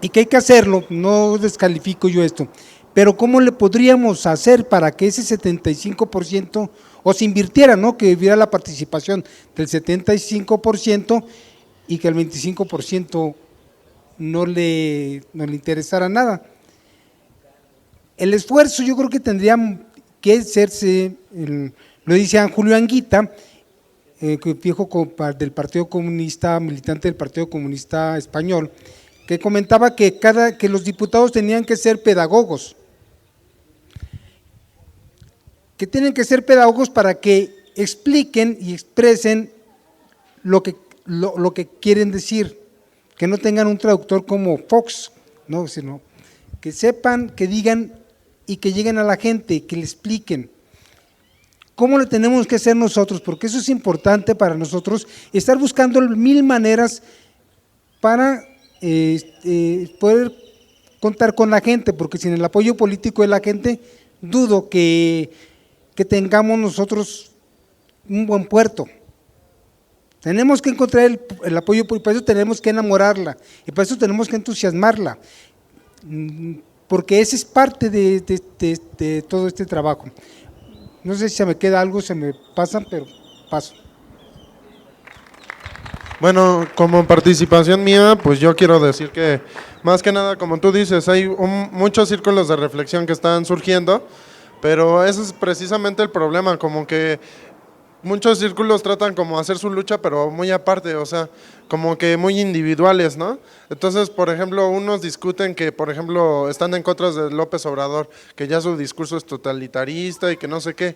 y que hay que hacerlo, no descalifico yo esto, pero ¿cómo le podríamos hacer para que ese 75% o se invirtiera, ¿no? Que hubiera la participación del 75% y que el 25% no le interesara nada. El esfuerzo yo creo que tendría que hacerse, lo dice Julio Anguita, viejo del Partido Comunista, militante del Partido Comunista Español, que comentaba que los diputados tenían que ser pedagogos, que tienen que ser pedagogos para que expliquen y expresen lo que quieren decir, que no tengan un traductor como Fox, ¿no? Sino que sepan, que digan y que lleguen a la gente, que le expliquen. ¿Cómo lo tenemos que hacer nosotros? Porque eso es importante para nosotros, estar buscando 1000 maneras para poder contar con la gente, porque sin el apoyo político de la gente, dudo que tengamos nosotros un buen puerto. Tenemos que encontrar el apoyo, y para eso tenemos que enamorarla, y para eso tenemos que entusiasmarla, porque esa es parte de todo este trabajo. No sé si se me queda algo, se me pasan, pero paso. Bueno, como participación mía, pues yo quiero decir que, más que nada, como tú dices, hay muchos círculos de reflexión que están surgiendo, pero ese es precisamente el problema, como que muchos círculos tratan como hacer su lucha, pero muy aparte, o sea, como que muy individuales, ¿no? Entonces, por ejemplo, unos discuten que, por ejemplo, están en contra de López Obrador, que ya su discurso es totalitarista y que no sé qué.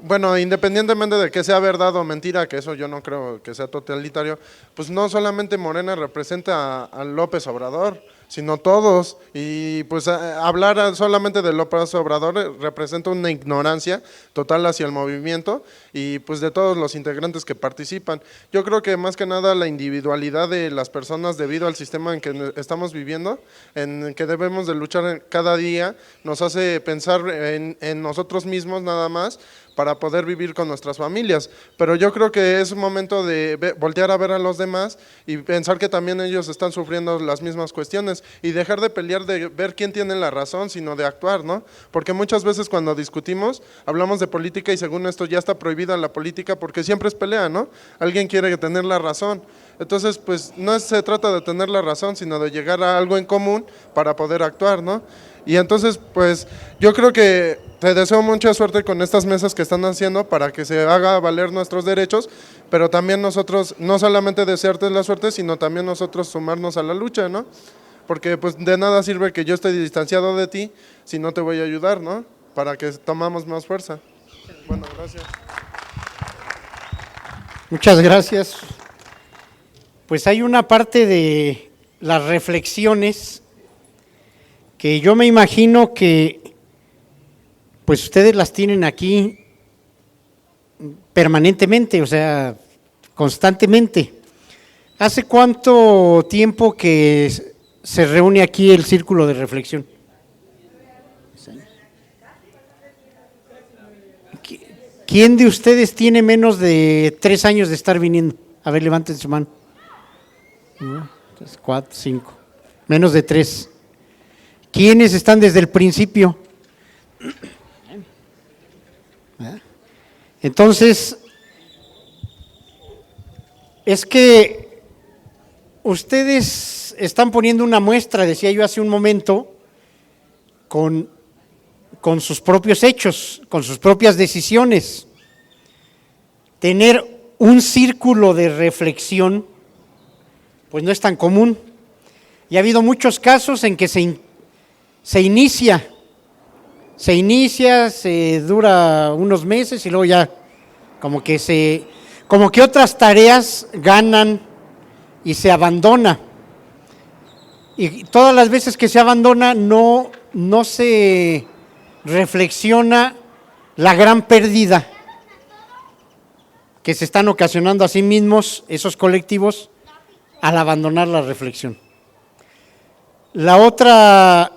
Bueno, independientemente de que sea verdad o mentira, que eso yo no creo que sea totalitario, pues no solamente Morena representa a López Obrador, sino todos, y pues hablar solamente de López Obrador representa una ignorancia total hacia el movimiento y pues de todos los integrantes que participan. Yo creo que más que nada la individualidad de las personas debido al sistema en que estamos viviendo, en que debemos de luchar cada día, nos hace pensar en nosotros mismos nada más, para poder vivir con nuestras familias, pero yo creo que es un momento de voltear a ver a los demás y pensar que también ellos están sufriendo las mismas cuestiones y dejar de pelear de ver quién tiene la razón, sino de actuar, ¿no? Porque muchas veces cuando discutimos, hablamos de política y según esto ya está prohibida la política porque siempre es pelea, ¿no? Alguien quiere tener la razón. Entonces, pues no se trata de tener la razón, sino de llegar a algo en común para poder actuar, ¿no? Y entonces, pues yo creo que te deseo mucha suerte con estas mesas que están haciendo para que se haga valer nuestros derechos, pero también nosotros, no solamente desearte la suerte, sino también nosotros sumarnos a la lucha, ¿no? Porque pues de nada sirve que yo esté distanciado de ti si no te voy a ayudar, ¿no? Para que tomamos más fuerza. Bueno, gracias. Muchas gracias. Pues hay una parte de las reflexiones que yo me imagino que pues ustedes las tienen aquí permanentemente, o sea, constantemente. ¿Hace cuánto tiempo que se reúne aquí el círculo de reflexión? ¿Quién de ustedes tiene menos de 3 años de estar viniendo? A ver, levanten su mano. 1, 3, 4, 5. Menos de 3. ¿Quiénes están desde el principio? Entonces, es que ustedes están poniendo una muestra, decía yo hace un momento, con sus propios hechos, con sus propias decisiones. Tener un círculo de reflexión, pues no es tan común. Y ha habido muchos casos en que se inicia, se dura unos meses y luego ya como que otras tareas ganan y se abandona. Y todas las veces que se abandona no se reflexiona la gran pérdida que se están ocasionando a sí mismos esos colectivos al abandonar la reflexión. La otra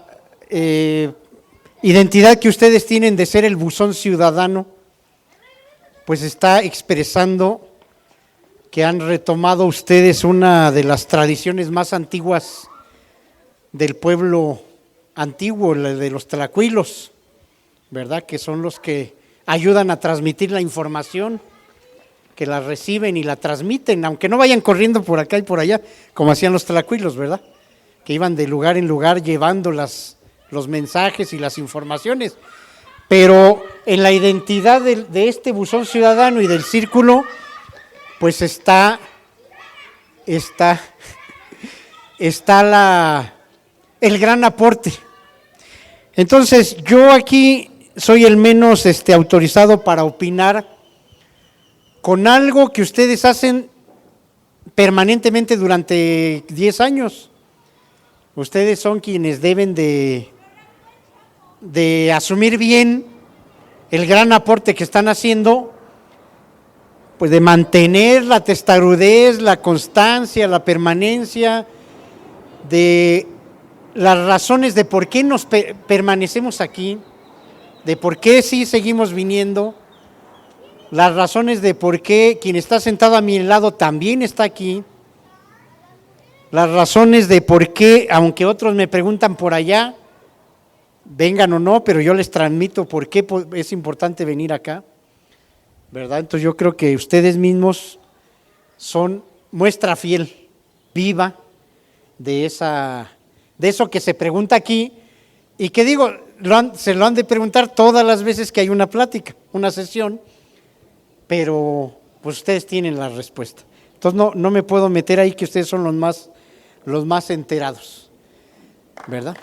identidad que ustedes tienen de ser el buzón ciudadano, pues está expresando que han retomado ustedes una de las tradiciones más antiguas del pueblo antiguo, de los tlacuilos, ¿verdad? Que son los que ayudan a transmitir la información, que la reciben y la transmiten, aunque no vayan corriendo por acá y por allá, como hacían los tlacuilos, ¿verdad? Que iban de lugar en lugar llevando los mensajes y las informaciones. Pero en la identidad de este buzón ciudadano y del círculo, pues está el gran aporte. Entonces, yo aquí soy el menos autorizado para opinar con algo que ustedes hacen permanentemente durante 10 años. Ustedes son quienes deben de asumir bien el gran aporte que están haciendo, pues de mantener la testarudez, la constancia, la permanencia, de las razones de por qué nos permanecemos aquí, de por qué sí seguimos viniendo, las razones de por qué quien está sentado a mi lado también está aquí, las razones de por qué, aunque otros me preguntan por allá, vengan o no, pero yo les transmito por qué es importante venir acá, ¿verdad? Entonces yo creo que ustedes mismos son muestra fiel, viva, de eso que se pregunta aquí, y que digo, se lo han de preguntar todas las veces que hay una plática, una sesión, pero pues ustedes tienen la respuesta. Entonces no me puedo meter ahí, que ustedes son los más enterados, ¿verdad?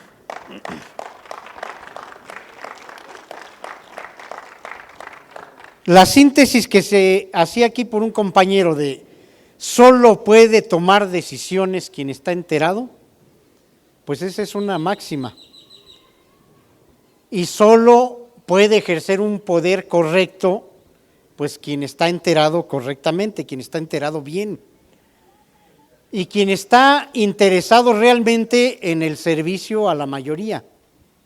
La síntesis que se hacía aquí por un compañero de solo puede tomar decisiones quien está enterado, pues esa es una máxima. Y solo puede ejercer un poder correcto, pues quien está enterado correctamente, quien está enterado bien. Y quien está interesado realmente en el servicio a la mayoría,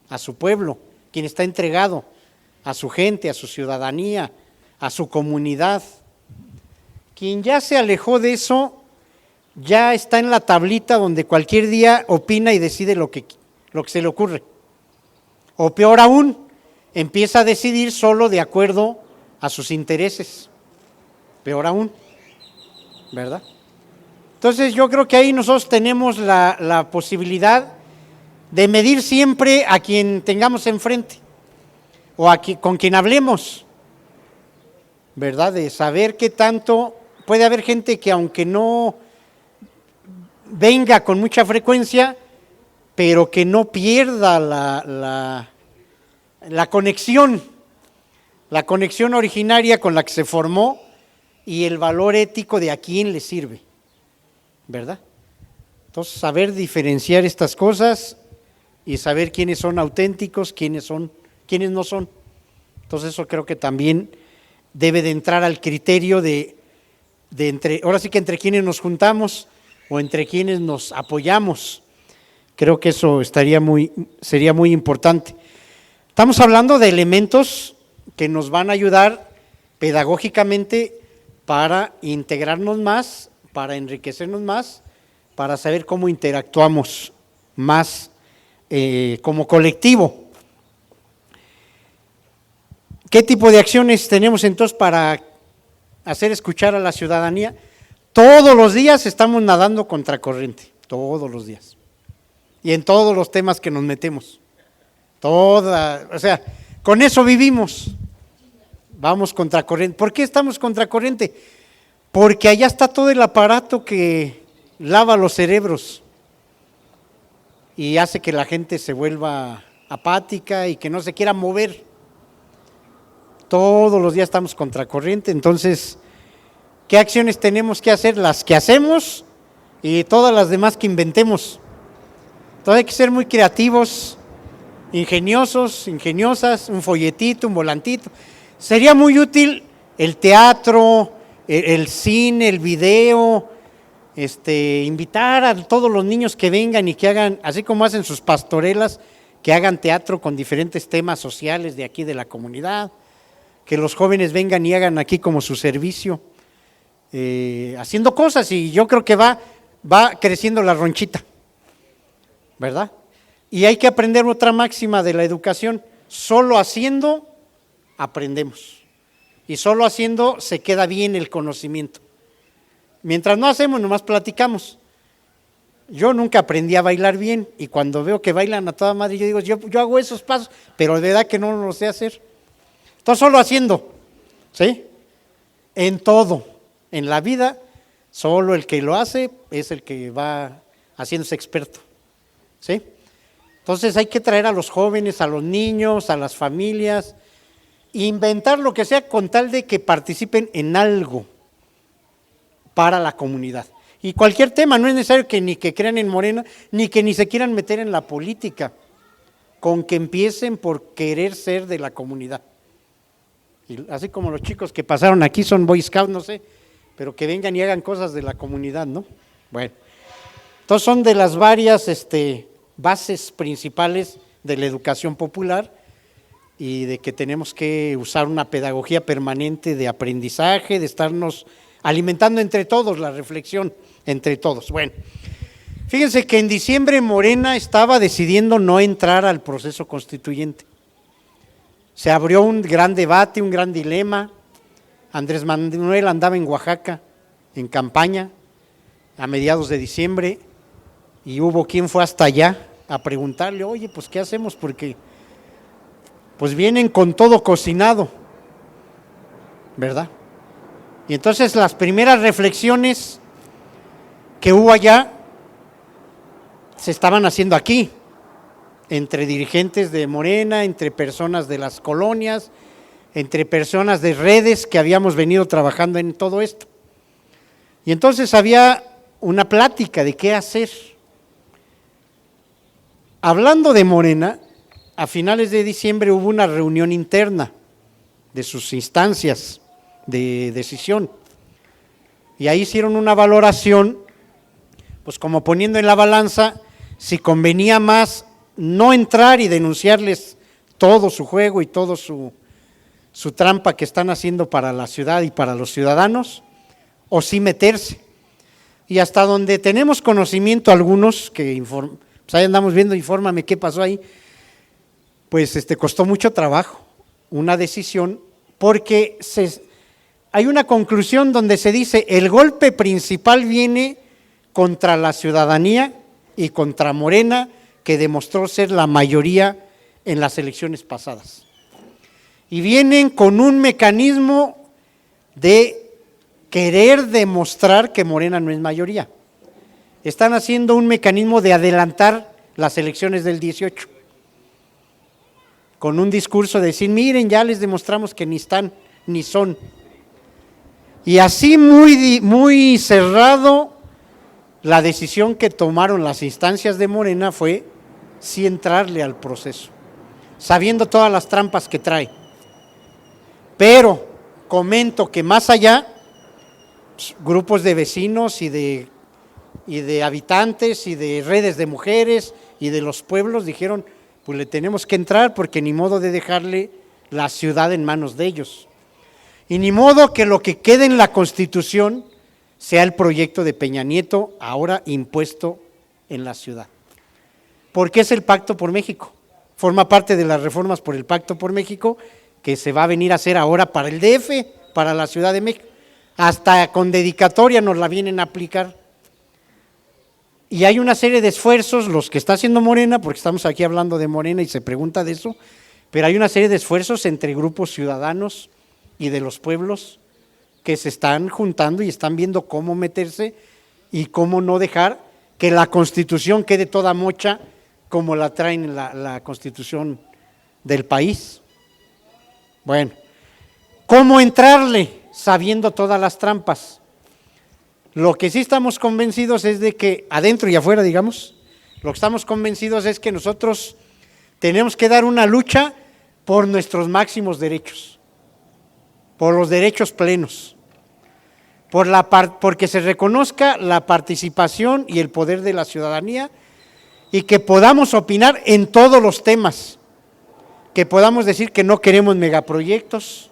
a su pueblo, quien está entregado a su gente, a su ciudadanía, a su comunidad. Quien ya se alejó de eso, ya está en la tablita donde cualquier día opina y decide lo que se le ocurre. O peor aún, empieza a decidir solo de acuerdo a sus intereses. Peor aún, ¿verdad? Entonces yo creo que ahí nosotros tenemos la posibilidad de medir siempre a quien tengamos enfrente o con quien hablemos, ¿verdad? De saber qué tanto puede haber gente que aunque no venga con mucha frecuencia, pero que no pierda la conexión originaria con la que se formó y el valor ético de a quién le sirve, ¿verdad? Entonces, saber diferenciar estas cosas y saber quiénes son auténticos, quiénes no son. Entonces, eso creo que también debe de entrar al criterio ahora sí que entre quienes nos juntamos o entre quienes nos apoyamos. Creo que eso sería muy importante. Estamos hablando de elementos que nos van a ayudar pedagógicamente para integrarnos más, para enriquecernos más, para saber cómo interactuamos más como colectivo. ¿Qué tipo de acciones tenemos entonces para hacer escuchar a la ciudadanía? Todos los días estamos nadando contracorriente, todos los días. Y en todos los temas que nos metemos. O sea, con eso vivimos. Vamos contracorriente. ¿Por qué estamos contracorriente? Porque allá está todo el aparato que lava los cerebros y hace que la gente se vuelva apática y que no se quiera mover. Todos los días estamos contracorriente, entonces, ¿qué acciones tenemos que hacer? Las que hacemos y todas las demás que inventemos. Entonces hay que ser muy creativos, ingeniosos, ingeniosas, un folletito, un volantito. Sería muy útil el teatro, el cine, el video, invitar a todos los niños que vengan y que hagan, así como hacen sus pastorelas, que hagan teatro con diferentes temas sociales de aquí de la comunidad, que los jóvenes vengan y hagan aquí como su servicio, haciendo cosas, y yo creo que va creciendo la ronchita. ¿verdad? Y hay que aprender otra máxima de la educación: solo haciendo aprendemos, y solo haciendo se queda bien el conocimiento. Mientras no hacemos, nomás platicamos. Yo nunca aprendí a bailar bien, y cuando veo que bailan a toda madre, yo digo, yo hago esos pasos, pero de verdad que no los sé hacer. Entonces, solo haciendo, ¿sí? En todo, en la vida, solo el que lo hace es el que va haciéndose experto, ¿sí? Entonces hay que traer a los jóvenes, a los niños, a las familias, inventar lo que sea con tal de que participen en algo para la comunidad. Y cualquier tema, no es necesario que ni que crean en Morena, ni que ni se quieran meter en la política, con que empiecen por querer ser de la comunidad. Y así como los chicos que pasaron aquí son Boy Scouts, no sé, pero que vengan y hagan cosas de la comunidad, ¿no? Bueno, entonces son de las varias bases principales de la educación popular, y de que tenemos que usar una pedagogía permanente de aprendizaje, de estarnos alimentando entre todos, la reflexión entre todos. Bueno, fíjense que en diciembre Morena estaba decidiendo no entrar al proceso constituyente. Se abrió un gran debate, un gran dilema. Andrés Manuel andaba en Oaxaca en campaña a mediados de diciembre, y hubo quien fue hasta allá a preguntarle, oye, pues ¿qué hacemos? Porque pues vienen con todo cocinado, ¿verdad? Y entonces las primeras reflexiones que hubo allá se estaban haciendo aquí, entre dirigentes de Morena, entre personas de las colonias, entre personas de redes que habíamos venido trabajando en todo esto. Y entonces había una plática de qué hacer. Hablando de Morena, a finales de diciembre hubo una reunión interna de sus instancias de decisión, y ahí hicieron una valoración, pues como poniendo en la balanza si convenía más no entrar y denunciarles todo su juego y todo su trampa que están haciendo para la ciudad y para los ciudadanos, o sí meterse. Y hasta donde tenemos conocimiento algunos, que pues ahí andamos viendo, infórmame qué pasó ahí, pues costó mucho trabajo una decisión, porque hay una conclusión donde se dice el golpe principal viene contra la ciudadanía y contra Morena, que demostró ser la mayoría en las elecciones pasadas. Y vienen con un mecanismo de querer demostrar que Morena no es mayoría. Están haciendo un mecanismo de adelantar las elecciones del 18, con un discurso de decir, miren, ya les demostramos que ni están ni son. Y así muy cerrado, la decisión que tomaron las instancias de Morena fue sí entrarle al proceso, sabiendo todas las trampas que trae. Pero comento que más allá, grupos de vecinos y de habitantes y de redes de mujeres y de los pueblos dijeron, pues le tenemos que entrar, porque ni modo de dejarle la ciudad en manos de ellos. Y ni modo que lo que quede en la Constitución sea el proyecto de Peña Nieto, ahora impuesto en la ciudad. Porque es el Pacto por México, forma parte de las reformas por el Pacto por México, que se va a venir a hacer ahora para el DF, para la Ciudad de México. Hasta con dedicatoria nos la vienen a aplicar. Y hay una serie de esfuerzos, los que está haciendo Morena, porque estamos aquí hablando de Morena y se pregunta de eso, pero hay una serie de esfuerzos entre grupos ciudadanos y de los pueblos que se están juntando y están viendo cómo meterse y cómo no dejar que la Constitución quede toda mocha como la traen en la Constitución del país. Bueno, ¿cómo entrarle sabiendo todas las trampas? Lo que sí estamos convencidos es de que, adentro y afuera, digamos, lo que estamos convencidos es que nosotros tenemos que dar una lucha por nuestros máximos derechos, por los derechos plenos, porque se reconozca la participación y el poder de la ciudadanía, y que podamos opinar en todos los temas, que podamos decir que no queremos megaproyectos,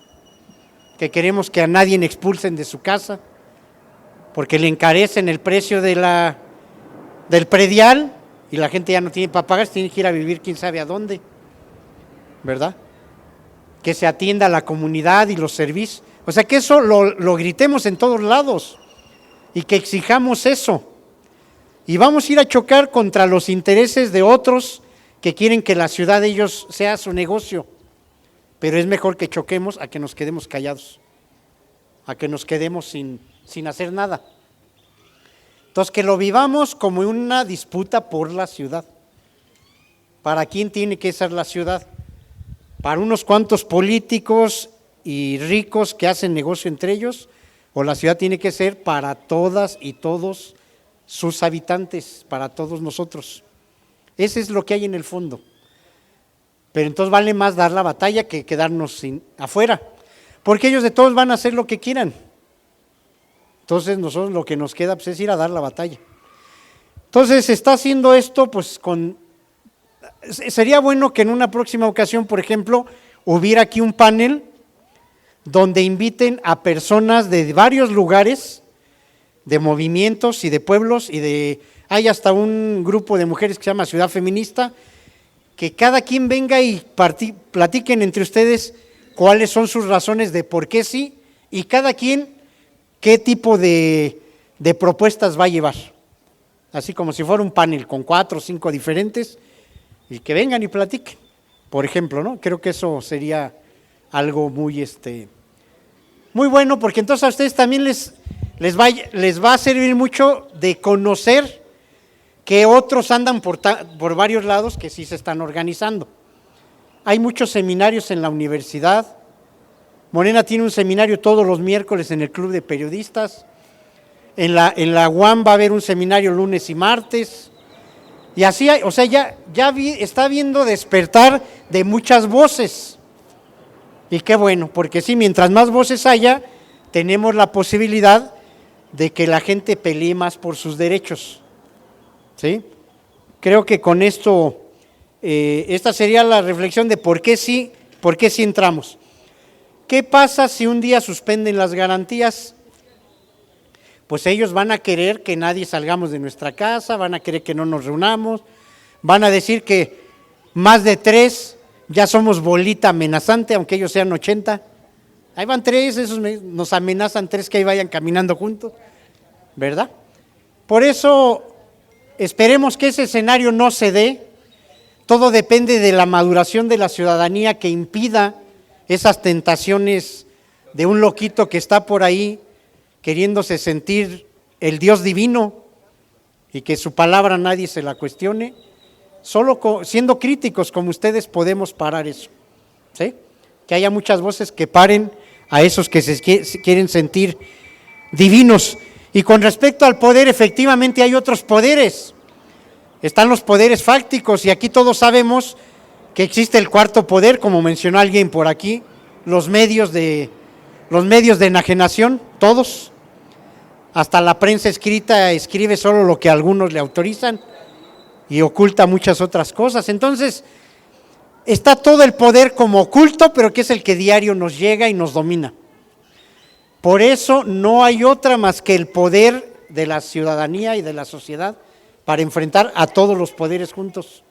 que queremos que a nadie expulsen de su casa, porque le encarecen el precio del predial y la gente ya no tiene para pagar, tiene que ir a vivir quién sabe a dónde, ¿verdad? Que se atienda a la comunidad y los servicios. O sea, que eso lo gritemos en todos lados y que exijamos eso. Y vamos a ir a chocar contra los intereses de otros que quieren que la ciudad de ellos sea su negocio. Pero es mejor que choquemos a que nos quedemos callados, a que nos quedemos sin hacer nada. Entonces, que lo vivamos como una disputa por la ciudad. ¿Para quién tiene que ser la ciudad? ¿Para unos cuantos políticos y ricos que hacen negocio entre ellos? ¿O la ciudad tiene que ser para todas y todos sus habitantes, para todos nosotros? Ese es lo que hay en el fondo. Pero entonces vale más dar la batalla que quedarnos afuera, porque ellos de todos van a hacer lo que quieran. Entonces nosotros lo que nos queda pues, es ir a dar la batalla. Entonces se está haciendo esto pues sería bueno que en una próxima ocasión, por ejemplo, hubiera aquí un panel donde inviten a personas de varios lugares, de movimientos y de pueblos, hay hasta un grupo de mujeres que se llama Ciudad Feminista, que cada quien venga y platiquen entre ustedes cuáles son sus razones de por qué sí, y cada quien qué tipo de propuestas va a llevar. Así como si fuera un panel con 4 o 5 diferentes, y que vengan y platiquen, por ejemplo, ¿no? Creo que eso sería algo muy bueno, porque entonces a ustedes también les va a servir mucho de conocer que otros andan por varios lados que sí se están organizando. Hay muchos seminarios en la universidad. Morena tiene un seminario todos los miércoles en el Club de Periodistas. En la UAM va a haber un seminario lunes y martes. Y así, o sea, ya está habiendo despertar de muchas voces. Y qué bueno, porque sí, mientras más voces haya, tenemos la posibilidad de que la gente pelee más por sus derechos. ¿Sí? Creo que con esto, esta sería la reflexión de por qué sí entramos. ¿Qué pasa si un día suspenden las garantías? Pues ellos van a querer que nadie salgamos de nuestra casa, van a querer que no nos reunamos, van a decir que más de 3 ya somos bolita amenazante, aunque ellos sean 80. Ahí van 3, esos nos amenazan 3 que ahí vayan caminando juntos, ¿verdad? Por eso esperemos que ese escenario no se dé. Todo depende de la maduración de la ciudadanía que impida esas tentaciones de un loquito que está por ahí queriéndose sentir el Dios divino y que su palabra nadie se la cuestione. Solo siendo críticos como ustedes podemos parar eso, ¿sí? Que haya muchas voces que paren a esos que se quieren sentir divinos. Y con respecto al poder, efectivamente hay otros poderes. Están los poderes fácticos y aquí todos sabemos que existe el cuarto poder, como mencionó alguien por aquí, los medios de enajenación, todos. Hasta la prensa escrita escribe solo lo que algunos le autorizan y oculta muchas otras cosas. Entonces, está todo el poder como oculto, pero que es el que diario nos llega y nos domina. Por eso no hay otra más que el poder de la ciudadanía y de la sociedad para enfrentar a todos los poderes juntos.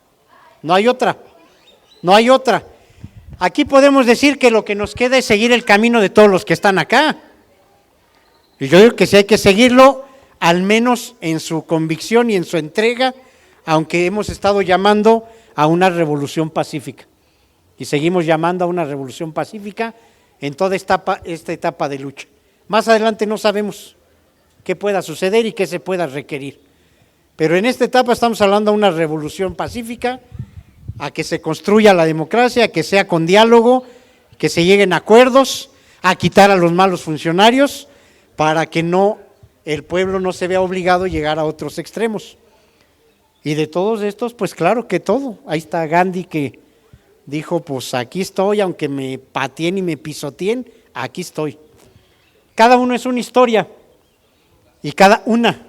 No hay otra, no hay otra. Aquí podemos decir que lo que nos queda es seguir el camino de todos los que están acá. Y yo digo que sí hay que seguirlo, al menos en su convicción y en su entrega, aunque hemos estado llamando a una revolución pacífica. Y seguimos llamando a una revolución pacífica en toda esta etapa de lucha. Más adelante no sabemos qué pueda suceder y qué se pueda requerir. Pero en esta etapa estamos hablando de una revolución pacífica, a que se construya la democracia, a que sea con diálogo, que se lleguen a acuerdos, a quitar a los malos funcionarios, para que el pueblo no se vea obligado a llegar a otros extremos. Y de todos estos, pues claro que todo. Ahí está Gandhi que dijo, pues aquí estoy, aunque me pateen y me pisoteen, aquí estoy. Cada uno es una historia, y cada una.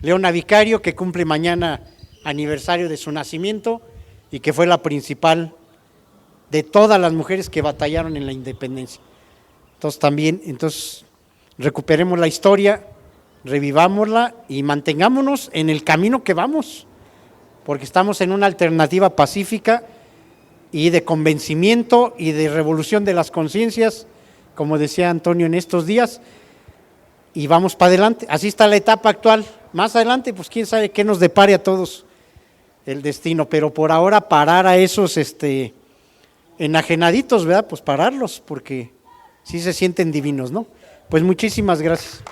Leona Vicario, que cumple mañana aniversario de su nacimiento, y que fue la principal de todas las mujeres que batallaron en la independencia. Entonces recuperemos la historia, revivámosla y mantengámonos en el camino que vamos. porque estamos en una alternativa pacífica y de convencimiento y de revolución de las conciencias, como decía Antonio en estos días, y vamos para adelante. Así está la etapa actual. Más adelante, pues quién sabe qué nos depare a todos el destino, pero por ahora parar a esos enajenaditos, ¿verdad? Pues pararlos, porque sí se sienten divinos, ¿no? Pues muchísimas gracias.